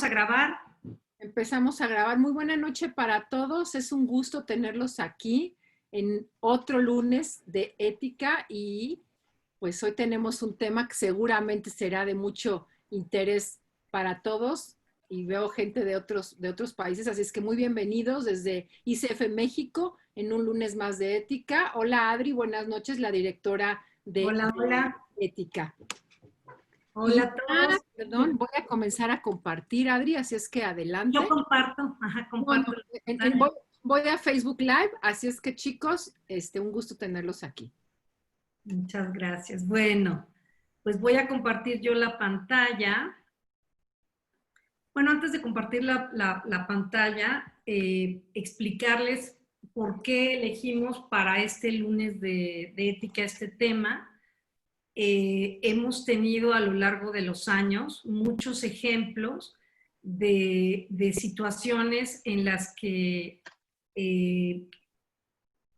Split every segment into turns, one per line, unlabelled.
a grabar.
Empezamos a grabar. Muy buena noche para todos. Es un gusto tenerlos aquí en otro lunes de ética y pues hoy tenemos un tema que seguramente será de mucho interés para todos y veo gente de otros países, así es que muy bienvenidos desde ICF México en un lunes más de ética. Hola Adri, buenas noches, la directora de
Hola, hola.
ética.
Hola
Y
a todos.
perdón, voy a comenzar a compartir, Adri, así es que
Yo
adelante.
comparto,
No, no,
comparto la
voy,
pantalla.
voy a Facebook Live, así es que chicos, un gusto tenerlos aquí.
Muchas gracias. Bueno, pues voy a compartir yo la pantalla. Bueno, antes de compartir la pantalla, explicarles por qué elegimos para este lunes de ética este tema. Hemos tenido a lo largo de los años muchos ejemplos de situaciones en las que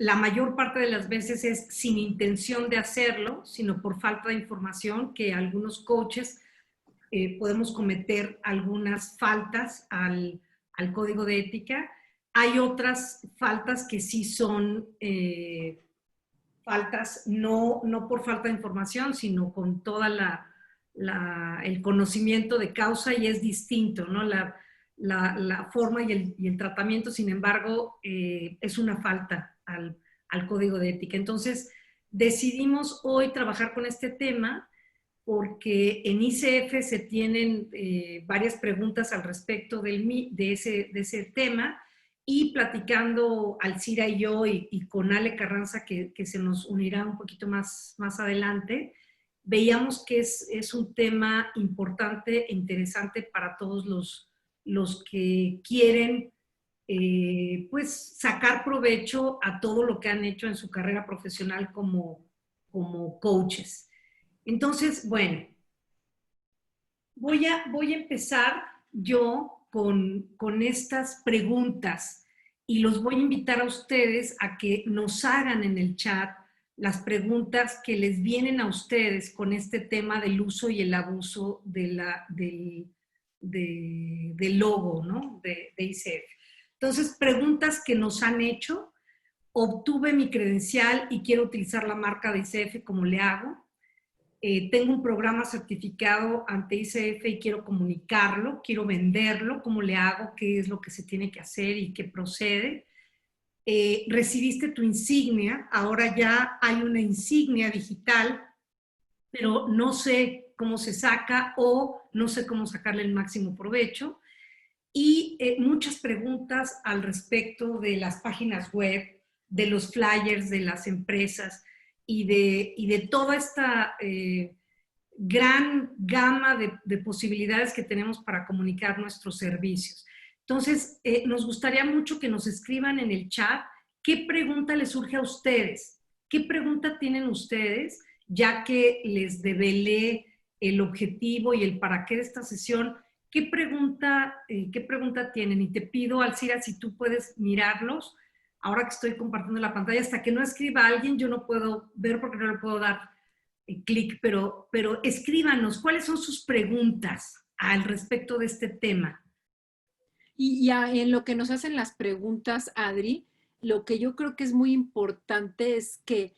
la mayor parte de las veces es sin intención de hacerlo, sino por falta de información, que algunos coaches podemos cometer algunas faltas al código de ética. Hay otras faltas que sí son faltas, no por falta de información, sino con toda el conocimiento de causa y es distinto, ¿no? La forma y el tratamiento, sin embargo, es una falta al código de ética. Entonces, decidimos hoy trabajar con este tema porque en ICF se tienen varias preguntas al respecto de ese tema y platicando Alcira y yo y con Ale Carranza, que se nos unirá un poquito más adelante, veíamos que es un tema importante e interesante para todos los que quieren pues sacar provecho a todo lo que han hecho en su carrera profesional como coaches. Entonces, bueno, voy a empezar yo con estas preguntas y los voy a invitar a ustedes a que nos hagan en el chat las preguntas que les vienen a ustedes con este tema del uso y el abuso del logo, ¿no? de ICF. Entonces, preguntas que nos han hecho. Obtuve mi credencial y quiero utilizar la marca de ICF, ¿cómo le hago? Tengo un programa certificado ante ICF y quiero comunicarlo, quiero venderlo, ¿cómo le hago? ¿Qué es lo que se tiene que hacer y qué procede? Recibiste tu insignia, ahora ya hay una insignia digital, pero no sé cómo se saca o no sé cómo sacarle el máximo provecho. Y muchas preguntas al respecto de las páginas web, de los flyers de las empresas y de toda esta gran gama de posibilidades que tenemos para comunicar nuestros servicios. Entonces, nos gustaría mucho que nos escriban en el chat qué pregunta les surge a ustedes, qué pregunta tienen ustedes, ya que les develé el objetivo y el para qué de esta sesión. ¿Qué pregunta tienen? Y te pido, Alcira, si tú puedes mirarlos, ahora que estoy compartiendo la pantalla, hasta que no escriba alguien, yo no puedo ver porque no le puedo dar clic, pero escríbanos, ¿cuáles son sus preguntas al respecto de este tema?
Y en lo que nos hacen las preguntas, Adri, lo que yo creo que es muy importante es que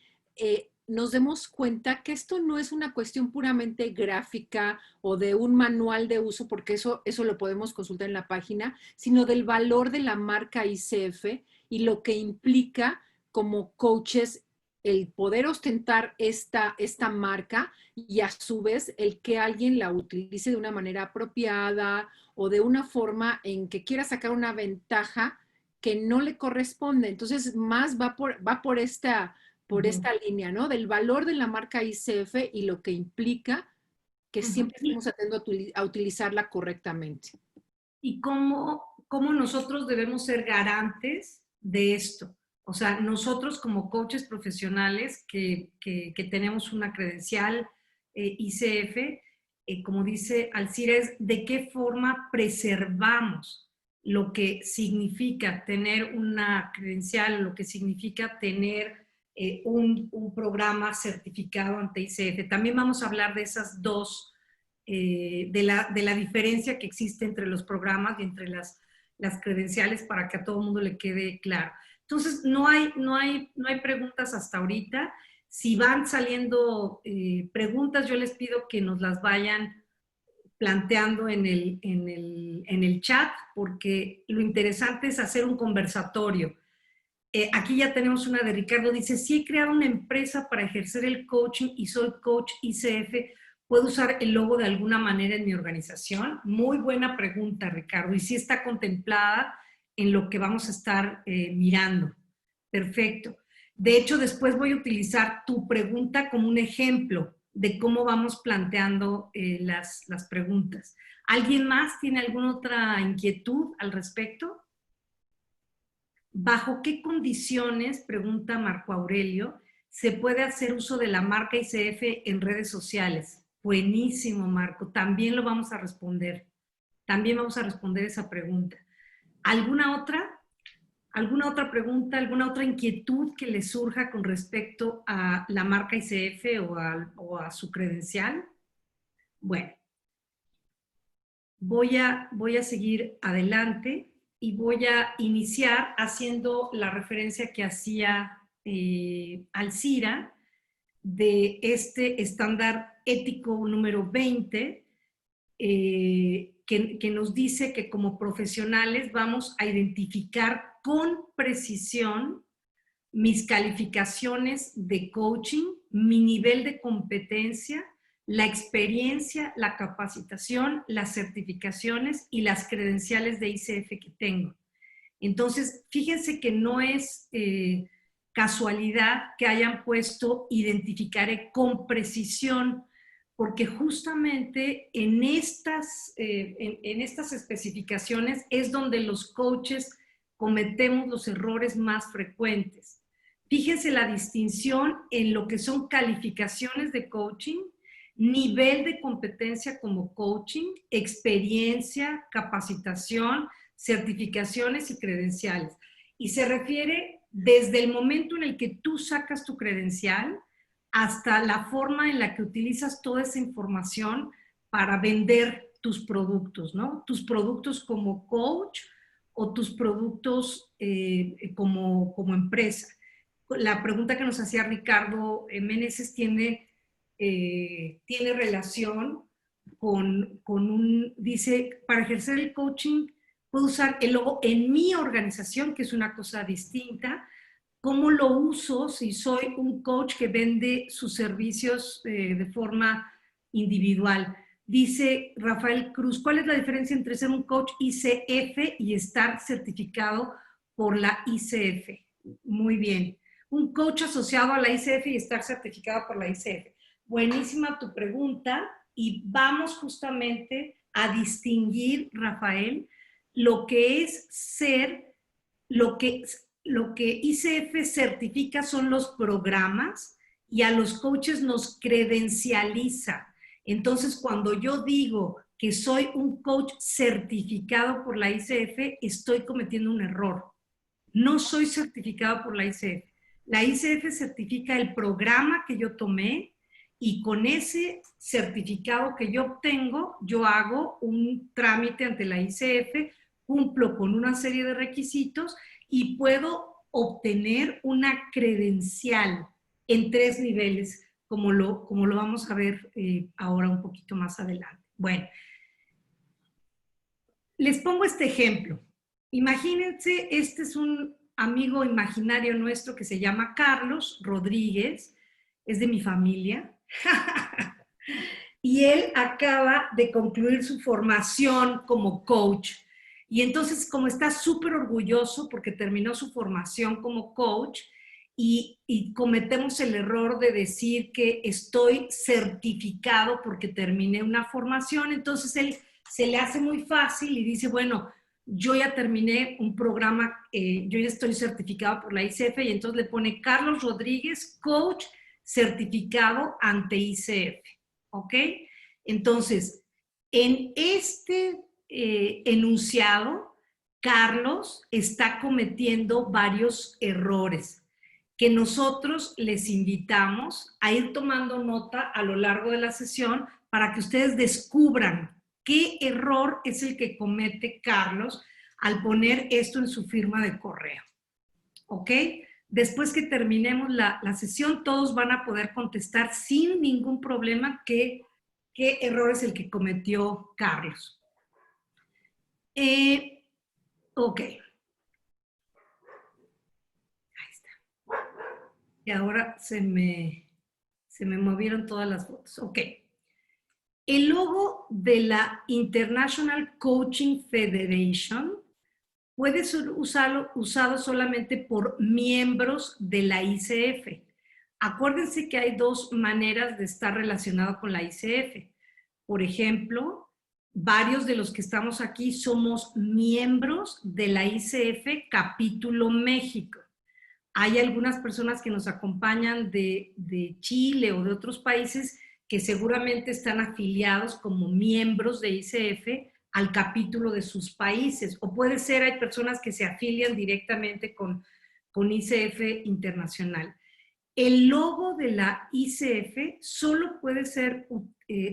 nos demos cuenta que esto no es una cuestión puramente gráfica o de un manual de uso, porque eso lo podemos consultar en la página, sino del valor de la marca ICF y lo que implica como coaches el poder ostentar esta marca y a su vez el que alguien la utilice de una manera apropiada o de una forma en que quiera sacar una ventaja que no le corresponde. Entonces, más va por esta línea, ¿no? Del valor de la marca ICF y lo que implica que siempre estemos atentos a utilizarla correctamente.
¿Y cómo nosotros debemos ser garantes de esto? O sea, nosotros como coaches profesionales que tenemos una credencial ICF, como dice Alcira, es de qué forma preservamos lo que significa tener una credencial, lo que significa tener un programa certificado ante ICF. También vamos a hablar de esas dos de la diferencia que existe entre los programas y entre las credenciales para que a todo el mundo le quede claro. Entonces, no hay preguntas hasta ahorita. Si van saliendo preguntas, yo les pido que nos las vayan planteando en el chat, porque lo interesante es hacer un conversatorio. Aquí ya tenemos una de Ricardo, dice, sí he creado una empresa para ejercer el coaching y soy coach ICF, ¿puedo usar el logo de alguna manera en mi organización? Muy buena pregunta, Ricardo, y sí está contemplada en lo que vamos a estar mirando. Perfecto. De hecho, después voy a utilizar tu pregunta como un ejemplo de cómo vamos planteando las preguntas. ¿Alguien más tiene alguna otra inquietud al respecto? ¿Bajo qué condiciones, pregunta Marco Aurelio, se puede hacer uso de la marca ICF en redes sociales? Buenísimo, Marco. También lo vamos a responder. También vamos a responder esa pregunta. ¿Alguna otra? ¿Alguna otra pregunta, alguna otra inquietud que les surja con respecto a la marca ICF o a su credencial? Bueno, voy a seguir adelante y voy a iniciar haciendo la referencia que hacía Alcira de este estándar ético número 20, que nos dice que como profesionales vamos a identificar con precisión mis calificaciones de coaching, mi nivel de competencia, la experiencia, la capacitación, las certificaciones y las credenciales de ICF que tengo. Entonces, fíjense que no es casualidad que hayan puesto identificaré con precisión, porque justamente en estas especificaciones es donde los coaches cometemos los errores más frecuentes. Fíjense la distinción en lo que son calificaciones de coaching, nivel de competencia como coaching, experiencia, capacitación, certificaciones y credenciales. Y se refiere desde el momento en el que tú sacas tu credencial hasta la forma en la que utilizas toda esa información para vender tus productos, ¿no? Tus productos como coach o tus productos como empresa. La pregunta que nos hacía Ricardo Meneses tiene relación dice, para ejercer el coaching, puedo usar el logo en mi organización, que es una cosa distinta. ¿Cómo lo uso si soy un coach que vende sus servicios de forma individual? Dice Rafael Cruz, ¿cuál es la diferencia entre ser un coach ICF y estar certificado por la ICF? Muy bien. Un coach asociado a la ICF y estar certificado por la ICF. Buenísima tu pregunta y vamos justamente a distinguir, Rafael, lo que es ser, lo que ICF certifica son los programas y a los coaches nos credencializa. Entonces, cuando yo digo que soy un coach certificado por la ICF, estoy cometiendo un error. No soy certificado por la ICF. La ICF certifica el programa que yo tomé y con ese certificado que yo obtengo, yo hago un trámite ante la ICF, cumplo con una serie de requisitos y puedo obtener una credencial en 3 niveles, como lo vamos a ver ahora un poquito más adelante. Bueno, les pongo este ejemplo. Imagínense, este es un amigo imaginario nuestro que se llama Carlos Rodríguez, es de mi familia, y él acaba de concluir su formación como coach. Y entonces, como está súper orgulloso porque terminó su formación como coach, y cometemos el error de decir que estoy certificado porque terminé una formación, entonces él se le hace muy fácil y dice, bueno, yo ya terminé un programa, yo ya estoy certificado por la ICF, y entonces le pone Carlos Rodríguez, coach certificado ante ICF, ¿ok? Entonces, en este enunciado, Carlos está cometiendo varios errores que nosotros les invitamos a ir tomando nota a lo largo de la sesión para que ustedes descubran qué error es el que comete Carlos al poner esto en su firma de correo. ¿Ok? Después que terminemos la sesión, todos van a poder contestar sin ningún problema qué error es el que cometió Carlos. Ok. Ahí está. Y ahora se me movieron todas las fotos. Ok. El logo de la International Coaching Federation puede ser usado solamente por miembros de la ICF. Acuérdense que hay dos maneras de estar relacionado con la ICF. Por ejemplo, varios de los que estamos aquí somos miembros de la ICF Capítulo México. Hay algunas personas que nos acompañan de Chile o de otros países que seguramente están afiliados como miembros de ICF al capítulo de sus países. O puede ser, hay personas que se afilian directamente con ICF Internacional. El logo de la ICF solo puede ser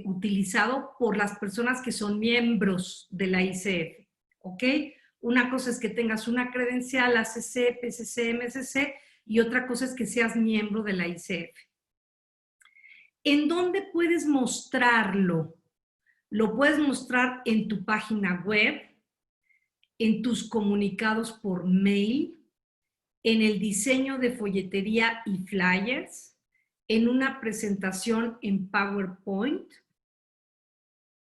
utilizado por las personas que son miembros de la ICF, ¿ok? Una cosa es que tengas una credencial ACC, PCC, MSC, y otra cosa es que seas miembro de la ICF. ¿En dónde puedes mostrarlo? Lo puedes mostrar en tu página web, en tus comunicados por mail, en el diseño de folletería y flyers, en una presentación en PowerPoint,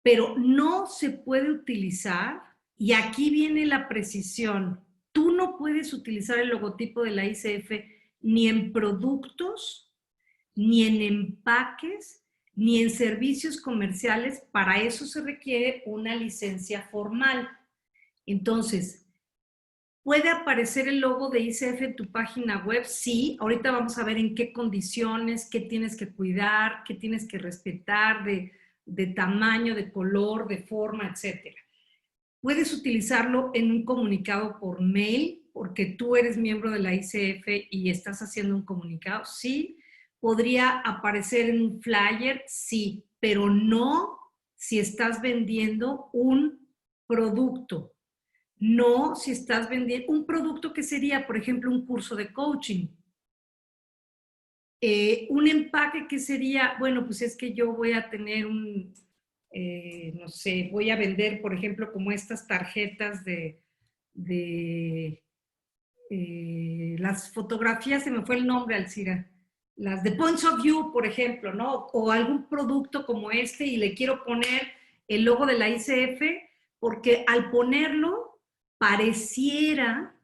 pero no se puede utilizar, y aquí viene la precisión, tú no puedes utilizar el logotipo de la ICF ni en productos, ni en empaques, ni en servicios comerciales. Para eso se requiere una licencia formal. Entonces, ¿puede aparecer el logo de ICF en tu página web? Sí. Ahorita vamos a ver en qué condiciones, qué tienes que cuidar, qué tienes que respetar de tamaño, de color, de forma, etc. Puedes utilizarlo en un comunicado por mail, porque tú eres miembro de la ICF y estás haciendo un comunicado. Sí. ¿Podría aparecer en un flyer? Sí, pero no si estás vendiendo un producto. No si estás vendiendo un producto que sería, por ejemplo, un curso de coaching. Un empaque que sería, bueno, pues es que yo voy a tener no sé, voy a vender, por ejemplo, como estas tarjetas de las fotografías, se me fue el nombre, Alcira, las de Points of View, por ejemplo, ¿no? O algún producto como este y le quiero poner el logo de la ICF, porque al ponerlo pareciera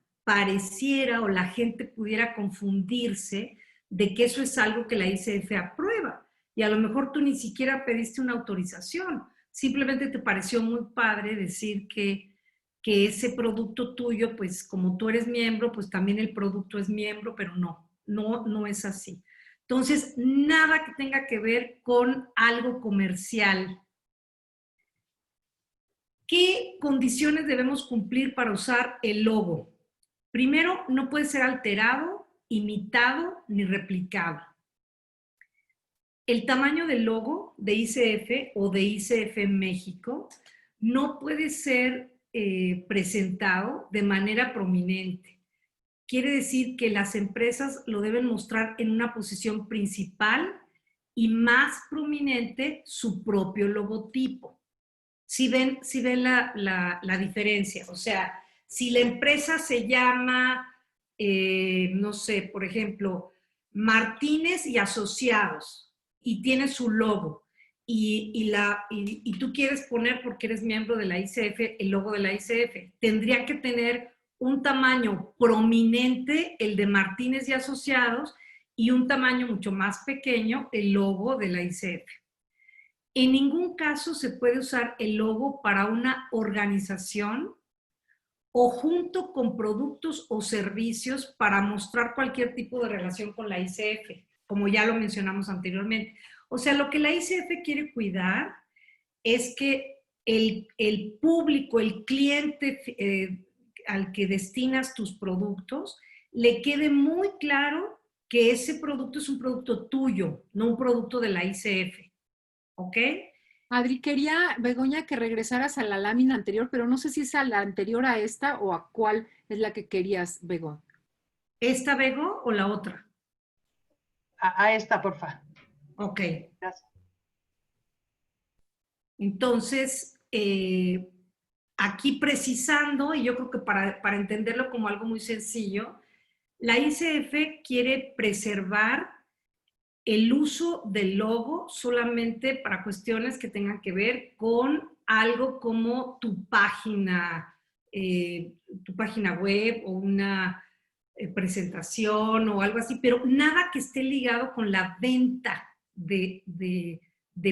o la gente pudiera confundirse de que eso es algo que la ICF aprueba. Y a lo mejor tú ni siquiera pediste una autorización, simplemente te pareció muy padre decir que ese producto tuyo, pues como tú eres miembro, pues también el producto es miembro, pero no es así. Entonces, nada que tenga que ver con algo comercial. ¿Qué condiciones debemos cumplir para usar el logo? Primero, no puede ser alterado, imitado ni replicado. El tamaño del logo de ICF o de ICF México no puede ser presentado de manera prominente. Quiere decir que las empresas lo deben mostrar en una posición principal y más prominente su propio logotipo. Si ven la diferencia, o sea, si la empresa se llama, no sé, por ejemplo, Martínez y Asociados, y tiene su logo, y tú quieres poner, porque eres miembro de la ICF, el logo de la ICF, tendría que tener un tamaño prominente, el de Martínez y Asociados, y un tamaño mucho más pequeño, el logo de la ICF. En ningún caso se puede usar el logo para una organización o junto con productos o servicios para mostrar cualquier tipo de relación con la ICF, como ya lo mencionamos anteriormente. O sea, lo que la ICF quiere cuidar es que el público, el cliente al que destinas tus productos, le quede muy claro que ese producto es un producto tuyo, no un producto de la ICF. ¿Ok?
Adri, quería, Begoña, que regresaras a la lámina anterior, pero no sé si es a la anterior a esta o a cuál es la que querías, Begoña.
¿Esta Bego o la otra?
A esta, porfa.
Ok.
Gracias.
Entonces, aquí precisando, y yo creo que para entenderlo como algo muy sencillo, la ICF quiere preservar el uso del logo solamente para cuestiones que tengan que ver con algo como tu página web o una presentación o algo así, pero nada que esté ligado con la venta de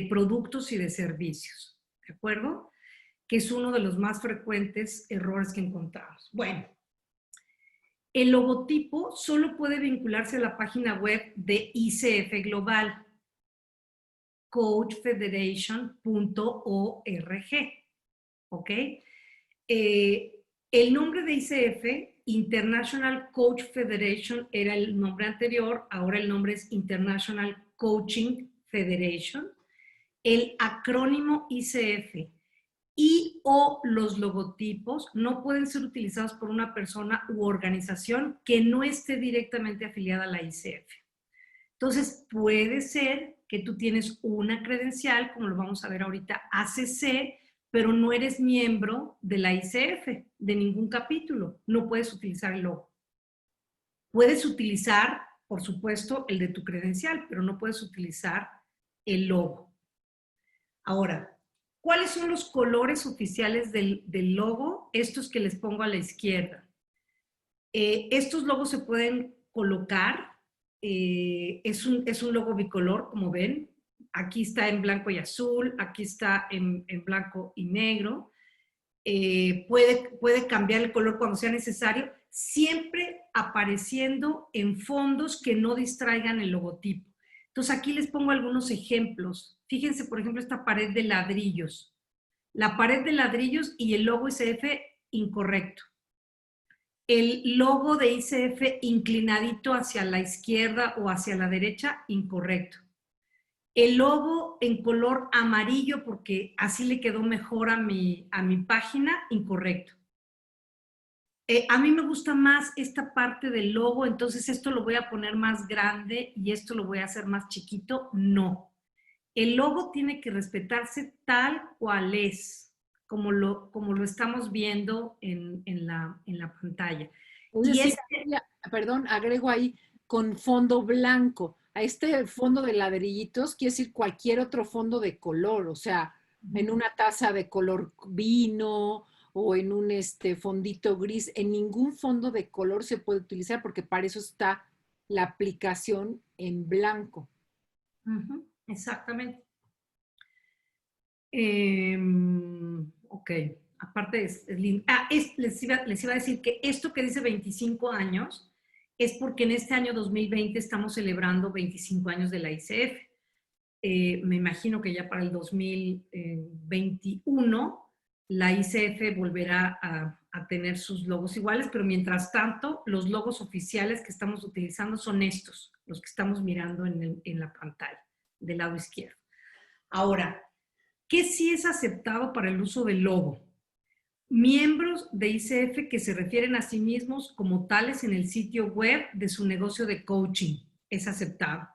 productos y de servicios, ¿de acuerdo? Que es uno de los más frecuentes errores que encontramos. Bueno, el logotipo solo puede vincularse a la página web de ICF Global, coachfederation.org, ¿ok? El nombre de ICF, International Coach Federation, era el nombre anterior, ahora el nombre es International Coaching Federation. El acrónimo ICF y o los logotipos no pueden ser utilizados por una persona u organización que no esté directamente afiliada a la ICF. Entonces, puede ser que tú tienes una credencial, como lo vamos a ver ahorita, ACC, pero no eres miembro de la ICF, de ningún capítulo. No puedes utilizar el logo. Puedes utilizar, por supuesto, el de tu credencial, pero no puedes utilizar el logo. Ahora, ¿cuáles son los colores oficiales del logo? Estos que les pongo a la izquierda. Estos logos se pueden colocar. Es un logo bicolor, como ven. Aquí está en blanco y azul, aquí está en blanco y negro. Puede cambiar el color cuando sea necesario, siempre apareciendo en fondos que no distraigan el logotipo. Entonces aquí les pongo algunos ejemplos. Fíjense, por ejemplo, esta pared de ladrillos. La pared de ladrillos y el logo ICF incorrecto. El logo de ICF inclinadito hacia la izquierda o hacia la derecha, incorrecto. El logo en color amarillo, porque así le quedó mejor a mi página, incorrecto. A mí me gusta más esta parte del logo, entonces esto lo voy a poner más grande y esto lo voy a hacer más chiquito. No. El logo tiene que respetarse tal cual es, como lo estamos viendo en la pantalla.
Es decir, perdón, agrego ahí con fondo blanco. A este fondo de ladrillitos quiere decir cualquier otro fondo de color, o sea, en una taza de color vino o en un fondito gris, en ningún fondo de color se puede utilizar porque para eso está la aplicación en blanco.
Exactamente. Ok, aparte es lindo. Les iba a decir que esto que dice 25 años es porque en este año 2020 estamos celebrando 25 años de la ICF. Me imagino que ya para el 2021 la ICF volverá a tener sus logos iguales, pero mientras tanto los logos oficiales que estamos utilizando son estos, los que estamos mirando en la pantalla del lado izquierdo. Ahora, ¿qué sí es aceptado para el uso del logo? Miembros de ICF que se refieren a sí mismos como tales en el sitio web de su negocio de coaching es aceptado.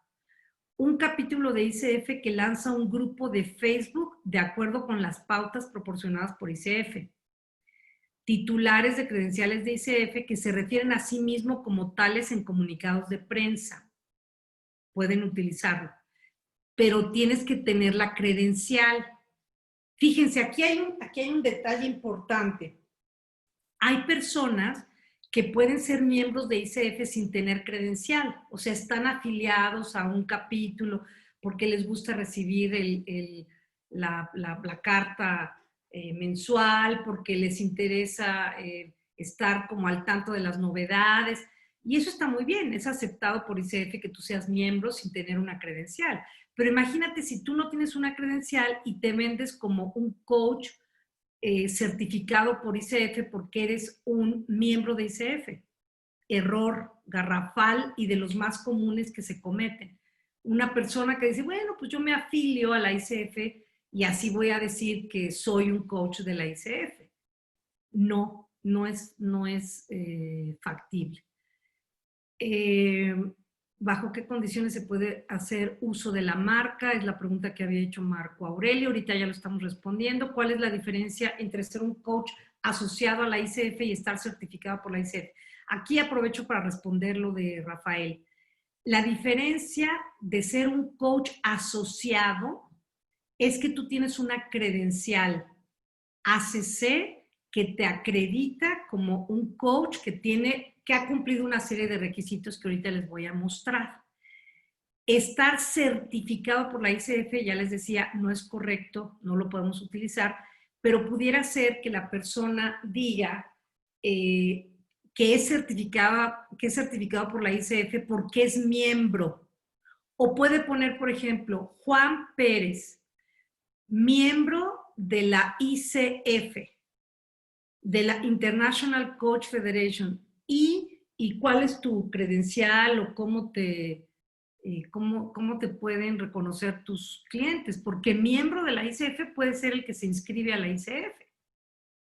Un capítulo de ICF que lanza un grupo de Facebook de acuerdo con las pautas proporcionadas por ICF. Titulares de credenciales de ICF que se refieren a sí mismos como tales en comunicados de prensa. Pueden utilizarlo, pero tienes que tener la credencial. Fíjense, aquí hay un detalle importante. Hay personas que pueden ser miembros de ICF sin tener credencial, o sea, están afiliados a un capítulo porque les gusta recibir la carta mensual, porque les interesa estar como al tanto de las novedades, y eso está muy bien, es aceptado por ICF que tú seas miembro sin tener una credencial. Pero imagínate si tú no tienes una credencial y te vendes como un coach certificado por ICF porque eres un miembro de ICF. Error garrafal y de los más comunes que se cometen. Una persona que dice, bueno, pues yo me afilio a la ICF y así voy a decir que soy un coach de la ICF. No es factible. ¿Bajo qué condiciones se puede hacer uso de la marca? Es la pregunta que había hecho Marco Aurelio, ahorita ya lo estamos respondiendo. ¿Cuál es la diferencia entre ser un coach asociado a la ICF y estar certificado por la ICF? Aquí aprovecho para responder lo de Rafael. La diferencia de ser un coach asociado es que tú tienes una credencial ACC que te acredita como un coach que ha cumplido una serie de requisitos que ahorita les voy a mostrar. Estar certificado por la ICF, ya les decía, no es correcto, no lo podemos utilizar, pero pudiera ser que la persona diga que es certificado por la ICF porque es miembro. O puede poner, por ejemplo, Juan Pérez, miembro de la ICF, de la International Coach Federation. ¿Y cuál es tu credencial o cómo te pueden reconocer tus clientes? Porque miembro de la ICF puede ser el que se inscribe a la ICF.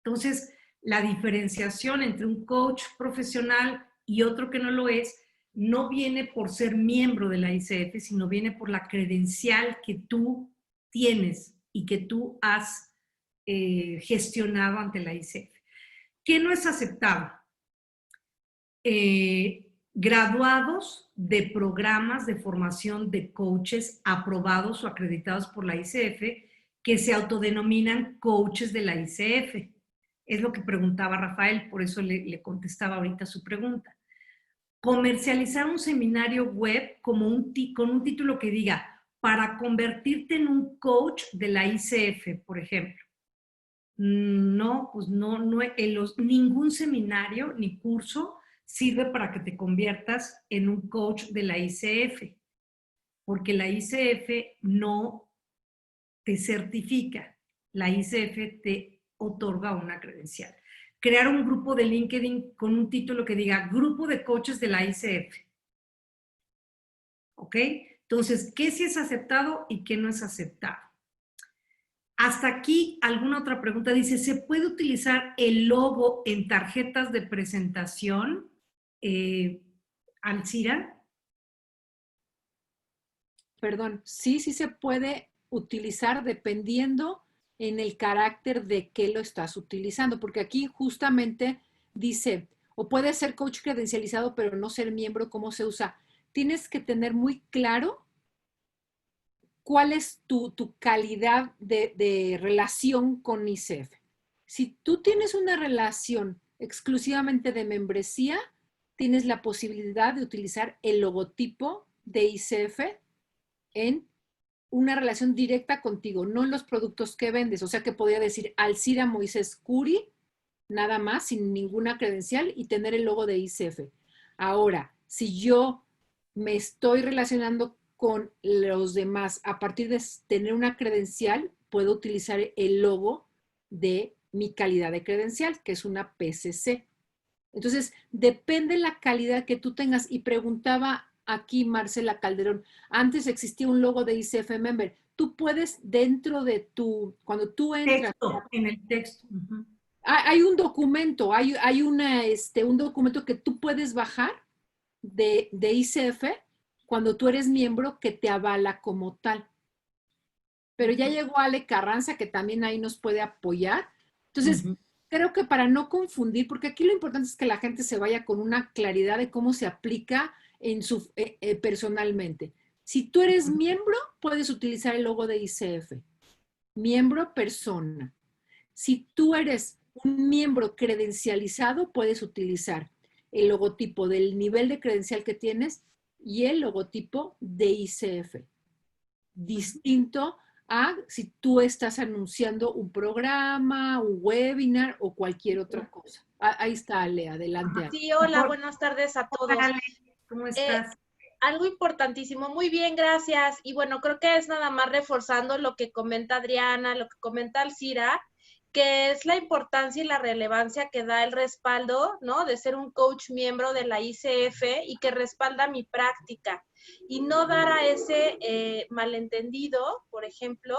Entonces, la diferenciación entre un coach profesional y otro que no lo es, no viene por ser miembro de la ICF, sino viene por la credencial que tú tienes y que tú has gestionado ante la ICF. ¿Qué no es aceptado? Graduados de programas de formación de coaches aprobados o acreditados por la ICF que se autodenominan coaches de la ICF. Es lo que preguntaba Rafael, por eso le contestaba ahorita su pregunta. Comercializar un seminario web con un título que diga para convertirte en un coach de la ICF, por ejemplo. No, pues ningún seminario ni curso sirve para que te conviertas en un coach de la ICF, porque la ICF no te certifica, la ICF te otorga una credencial. Crear un grupo de LinkedIn con un título que diga Grupo de Coaches de la ICF. ¿Ok? Entonces, ¿qué sí es aceptado y qué no es aceptado? Hasta aquí, ¿alguna otra pregunta? Dice, ¿se puede utilizar el logo en tarjetas de presentación? Alcira.
Perdón, sí se puede utilizar dependiendo en el carácter de qué lo estás utilizando, porque aquí justamente dice, o puede ser coach credencializado, pero no ser miembro, ¿cómo se usa? Tienes que tener muy claro cuál es tu calidad de relación con ICF. Si tú tienes una relación exclusivamente de membresía, tienes la posibilidad de utilizar el logotipo de ICF en una relación directa contigo, no en los productos que vendes. O sea que podría decir Alcira Moisés Curi, nada más, sin ninguna credencial, y tener el logo de ICF. Ahora, si yo me estoy relacionando con los demás a partir de tener una credencial, puedo utilizar el logo de mi calidad de credencial, que es una PCC. Entonces, depende la calidad que tú tengas. Y preguntaba aquí Marcela Calderón, antes existía un logo de ICF Member. Tú puedes dentro de cuando tú entras.
Texto, en el texto.
Hay un documento, hay un documento que tú puedes bajar de ICF cuando tú eres miembro que te avala como tal. Pero ya llegó Ale Carranza, que también ahí nos puede apoyar. Entonces, creo que para no confundir, porque aquí lo importante es que la gente se vaya con una claridad de cómo se aplica personalmente. Si tú eres miembro, puedes utilizar el logo de ICF. Miembro persona. Si tú eres un miembro credencializado, puedes utilizar el logotipo del nivel de credencial que tienes y el logotipo de ICF. Distinto a si tú estás anunciando un programa, un webinar o cualquier otra cosa. Ahí está, Ale, adelante.
Sí, hola, buenas tardes a todos.
Hola, Ale, ¿cómo estás?
Algo importantísimo, muy bien, gracias. Y bueno, creo que es nada más reforzando lo que comenta Adriana, lo que comenta Alcira, que es la importancia y la relevancia que da el respaldo, ¿no? De ser un coach miembro de la ICF y que respalda mi práctica. Y no dar a ese malentendido, por ejemplo,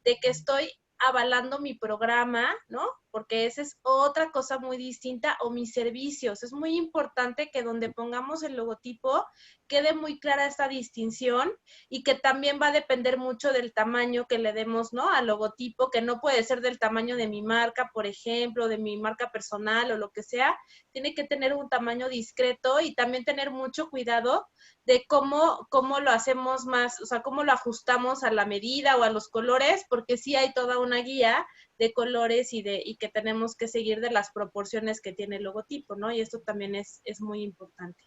de que estoy avalando mi programa, ¿no? Porque esa es otra cosa muy distinta, o mis servicios. Es muy importante que donde pongamos el logotipo quede muy clara esta distinción y que también va a depender mucho del tamaño que le demos, ¿no? Al logotipo, que no puede ser del tamaño de mi marca, por ejemplo, de mi marca personal o lo que sea. Tiene que tener un tamaño discreto y también tener mucho cuidado de cómo lo hacemos más, o sea, cómo lo ajustamos a la medida o a los colores, porque sí hay toda una guía de colores y que tenemos que seguir de las proporciones que tiene el logotipo, ¿no? Y esto también es muy importante.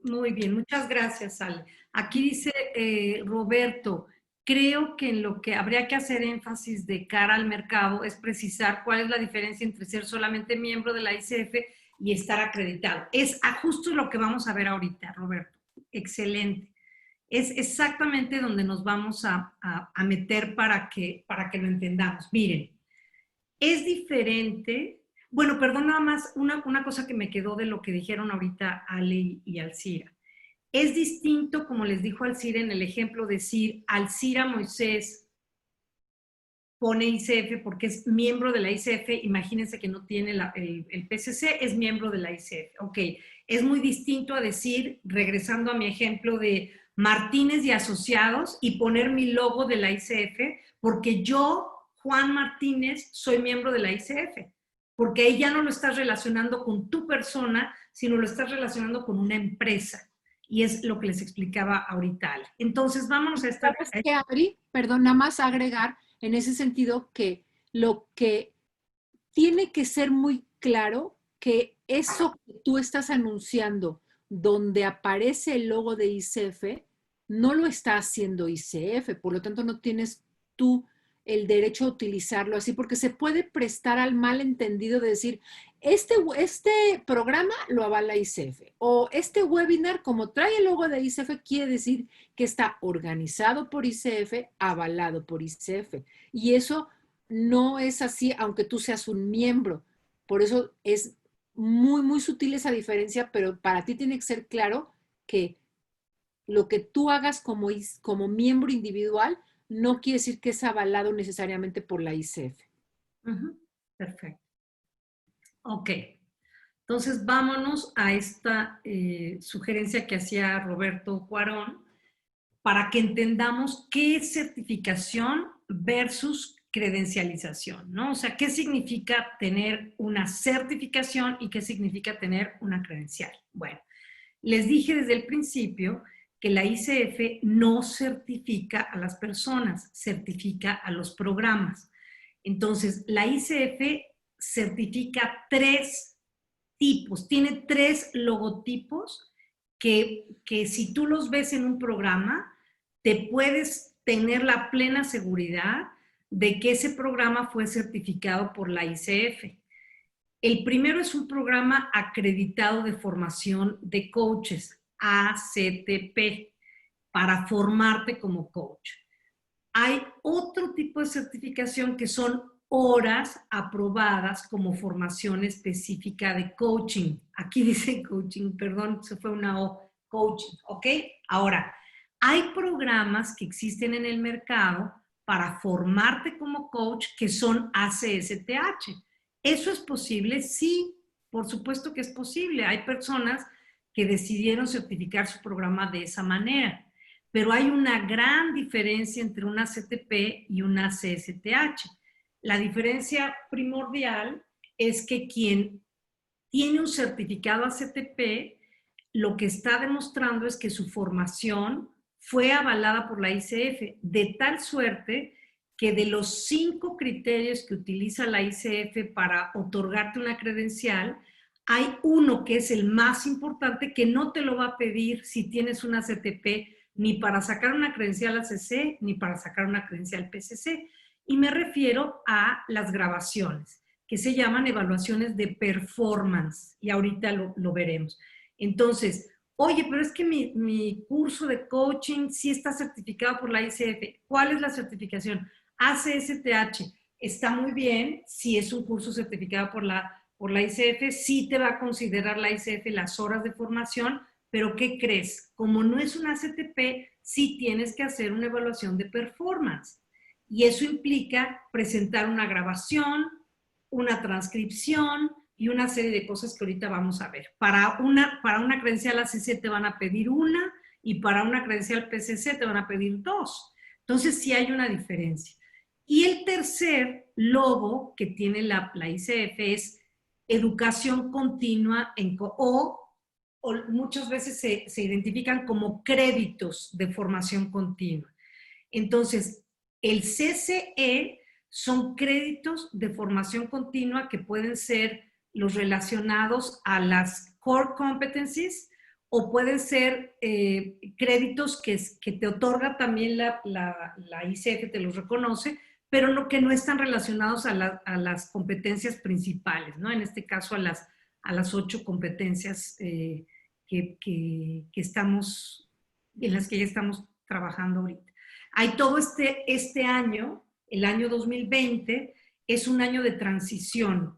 Muy bien, muchas gracias, Ale. Aquí dice Roberto, creo que en lo que habría que hacer énfasis de cara al mercado es precisar cuál es la diferencia entre ser solamente miembro de la ICF y estar acreditado. Es justo lo que vamos a ver ahorita, Roberto. Excelente. Es exactamente donde nos vamos a meter para que lo entendamos. Miren, es diferente. Bueno, perdón, nada más una cosa que me quedó de lo que dijeron ahorita Ale y Alcira. Es distinto, como les dijo Alcira en el ejemplo, decir Alcira Moisés pone ICF porque es miembro de la ICF, imagínense que no tiene el PCC, es miembro de la ICF. Ok, es muy distinto a decir, regresando a mi ejemplo de Martínez y Asociados, y poner mi logo de la ICF, porque yo, Juan Martínez, soy miembro de la ICF, porque ahí ya no lo estás relacionando con tu persona, sino lo estás relacionando con una empresa. Y es lo que les explicaba ahorita Ale. Entonces, vámonos a esta...
¿Sabes qué, Adri? Perdón, nada más agregar en ese sentido que lo que tiene que ser muy claro que eso que tú estás anunciando, donde aparece el logo de ICF, no lo está haciendo ICF, por lo tanto no tienes tú el derecho a utilizarlo así, porque se puede prestar al malentendido de decir, este programa lo avala ICF, o este webinar, como trae el logo de ICF, quiere decir que está organizado por ICF, avalado por ICF, y eso no es así, aunque tú seas un miembro. Por eso es muy, muy sutil esa diferencia, pero para ti tiene que ser claro que lo que tú hagas como miembro individual no quiere decir que es avalado necesariamente por la ICF.
Perfecto. Ok. Entonces, vámonos a esta sugerencia que hacía Roberto Cuarón para que entendamos qué es certificación versus credencialización, ¿no? O sea, ¿qué significa tener una certificación y qué significa tener una credencial? Bueno, les dije desde el principio que la ICF no certifica a las personas, certifica a los programas. Entonces, la ICF certifica 3 tipos, tiene 3 logotipos que si tú los ves en un programa, te puedes tener la plena seguridad de que ese programa fue certificado por la ICF. El primero es un programa acreditado de formación de coaches, ACTP, para formarte como coach. Hay otro tipo de certificación que son horas aprobadas como formación específica de coaching. Aquí dice coaching, perdón, se fue una O, coaching, ¿ok? Ahora, hay programas que existen en el mercado para formarte como coach que son ACSTH. ¿Eso es posible? Sí, por supuesto que es posible. Hay personas que decidieron certificar su programa de esa manera. Pero hay una gran diferencia entre una CTP y una CSTH. La diferencia primordial es que quien tiene un certificado ACTP, lo que está demostrando es que su formación fue avalada por la ICF, de tal suerte que de los 5 criterios que utiliza la ICF para otorgarte una credencial, hay uno que es el más importante que no te lo va a pedir si tienes una CTP ni para sacar una credencial ACC, ni para sacar una credencial PCC. Y me refiero a las grabaciones, que se llaman evaluaciones de performance, y ahorita lo veremos. Entonces, oye, pero es que mi curso de coaching sí está certificado por la ICF. ¿Cuál es la certificación? ACSTH. está muy bien, si es un curso certificado por la ICF, sí te va a considerar la ICF las horas de formación, pero ¿qué crees? Como no es una CTP, sí tienes que hacer una evaluación de performance. Y eso implica presentar una grabación, una transcripción y una serie de cosas que ahorita vamos a ver. Para una credencial ACC te van a pedir una y para una credencial PCC te van a pedir 2. Entonces sí hay una diferencia. Y el tercer logo que tiene la ICF es educación continua o muchas veces se identifican como créditos de formación continua. Entonces, el CCE son créditos de formación continua que pueden ser los relacionados a las core competencies o pueden ser créditos que te otorga también la ICF, te los reconoce, pero que no están relacionados a las competencias principales, ¿no? En este caso a las 8 competencias en las que ya estamos trabajando ahorita. Hay todo este año, el año 2020, es un año de transición.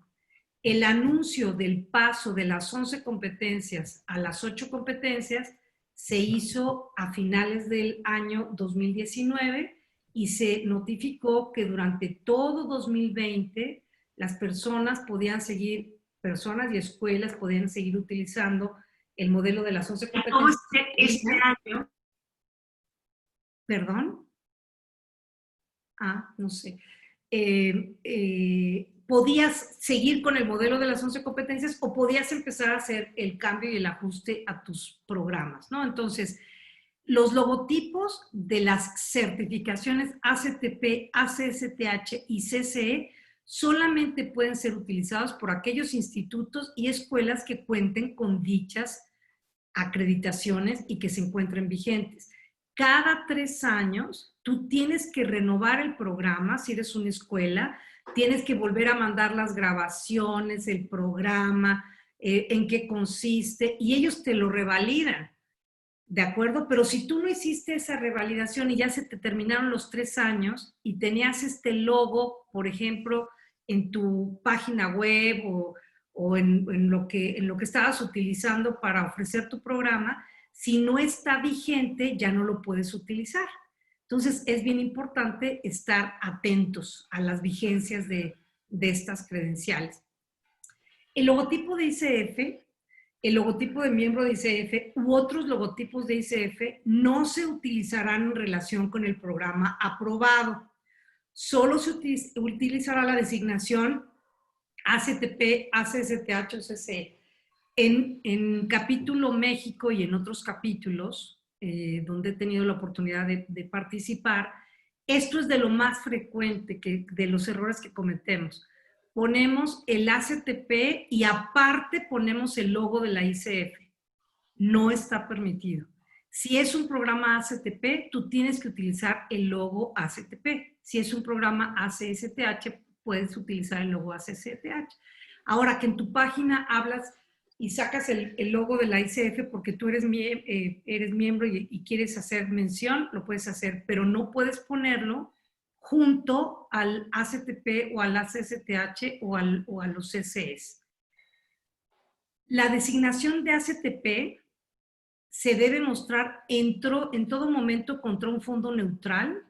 El anuncio del paso de las 11 competencias a las 8 competencias se hizo a finales del año 2019 y se notificó que durante todo 2020 las personas y escuelas podían seguir utilizando el modelo de las 11 competencias. Este año, ¿perdón? No sé. Podías seguir con el modelo de las 11 competencias o podías empezar a hacer el cambio y el ajuste a tus programas, ¿no? Entonces, los logotipos de las certificaciones ACTP, ACSTH y CCE solamente pueden ser utilizados por aquellos institutos y escuelas que cuenten con dichas acreditaciones y que se encuentren vigentes. Cada 3 años, tú tienes que renovar el programa, si eres una escuela, tienes que volver a mandar las grabaciones, el programa, en qué consiste, y ellos te lo revalidan, ¿de acuerdo? Pero si tú no hiciste esa revalidación y ya se te terminaron los 3 años y tenías este logo, por ejemplo, en tu página web o en lo que estabas utilizando para ofrecer tu programa, si no está vigente, ya no lo puedes utilizar. Entonces, es bien importante estar atentos a las vigencias de estas credenciales. El logotipo de ICF, el logotipo de miembro de ICF u otros logotipos de ICF no se utilizarán en relación con el programa aprobado. Solo se utilizará la designación ACTP, ACSTH o CCE. En capítulo México y en otros capítulos, donde he tenido la oportunidad de participar, esto es de lo más frecuente de los errores que cometemos. Ponemos el ACTP y aparte ponemos el logo de la ICF. No está permitido. Si es un programa ACTP, tú tienes que utilizar el logo ACTP. Si es un programa ACSTH, puedes utilizar el logo ACSTH. Ahora que en tu página hablas y sacas el logo de la ICF porque tú eres miembro y quieres hacer mención, lo puedes hacer, pero no puedes ponerlo junto al ACTP o al ACSTH o a los CCEs. La designación de ACTP se debe mostrar en todo momento contra un fondo neutral,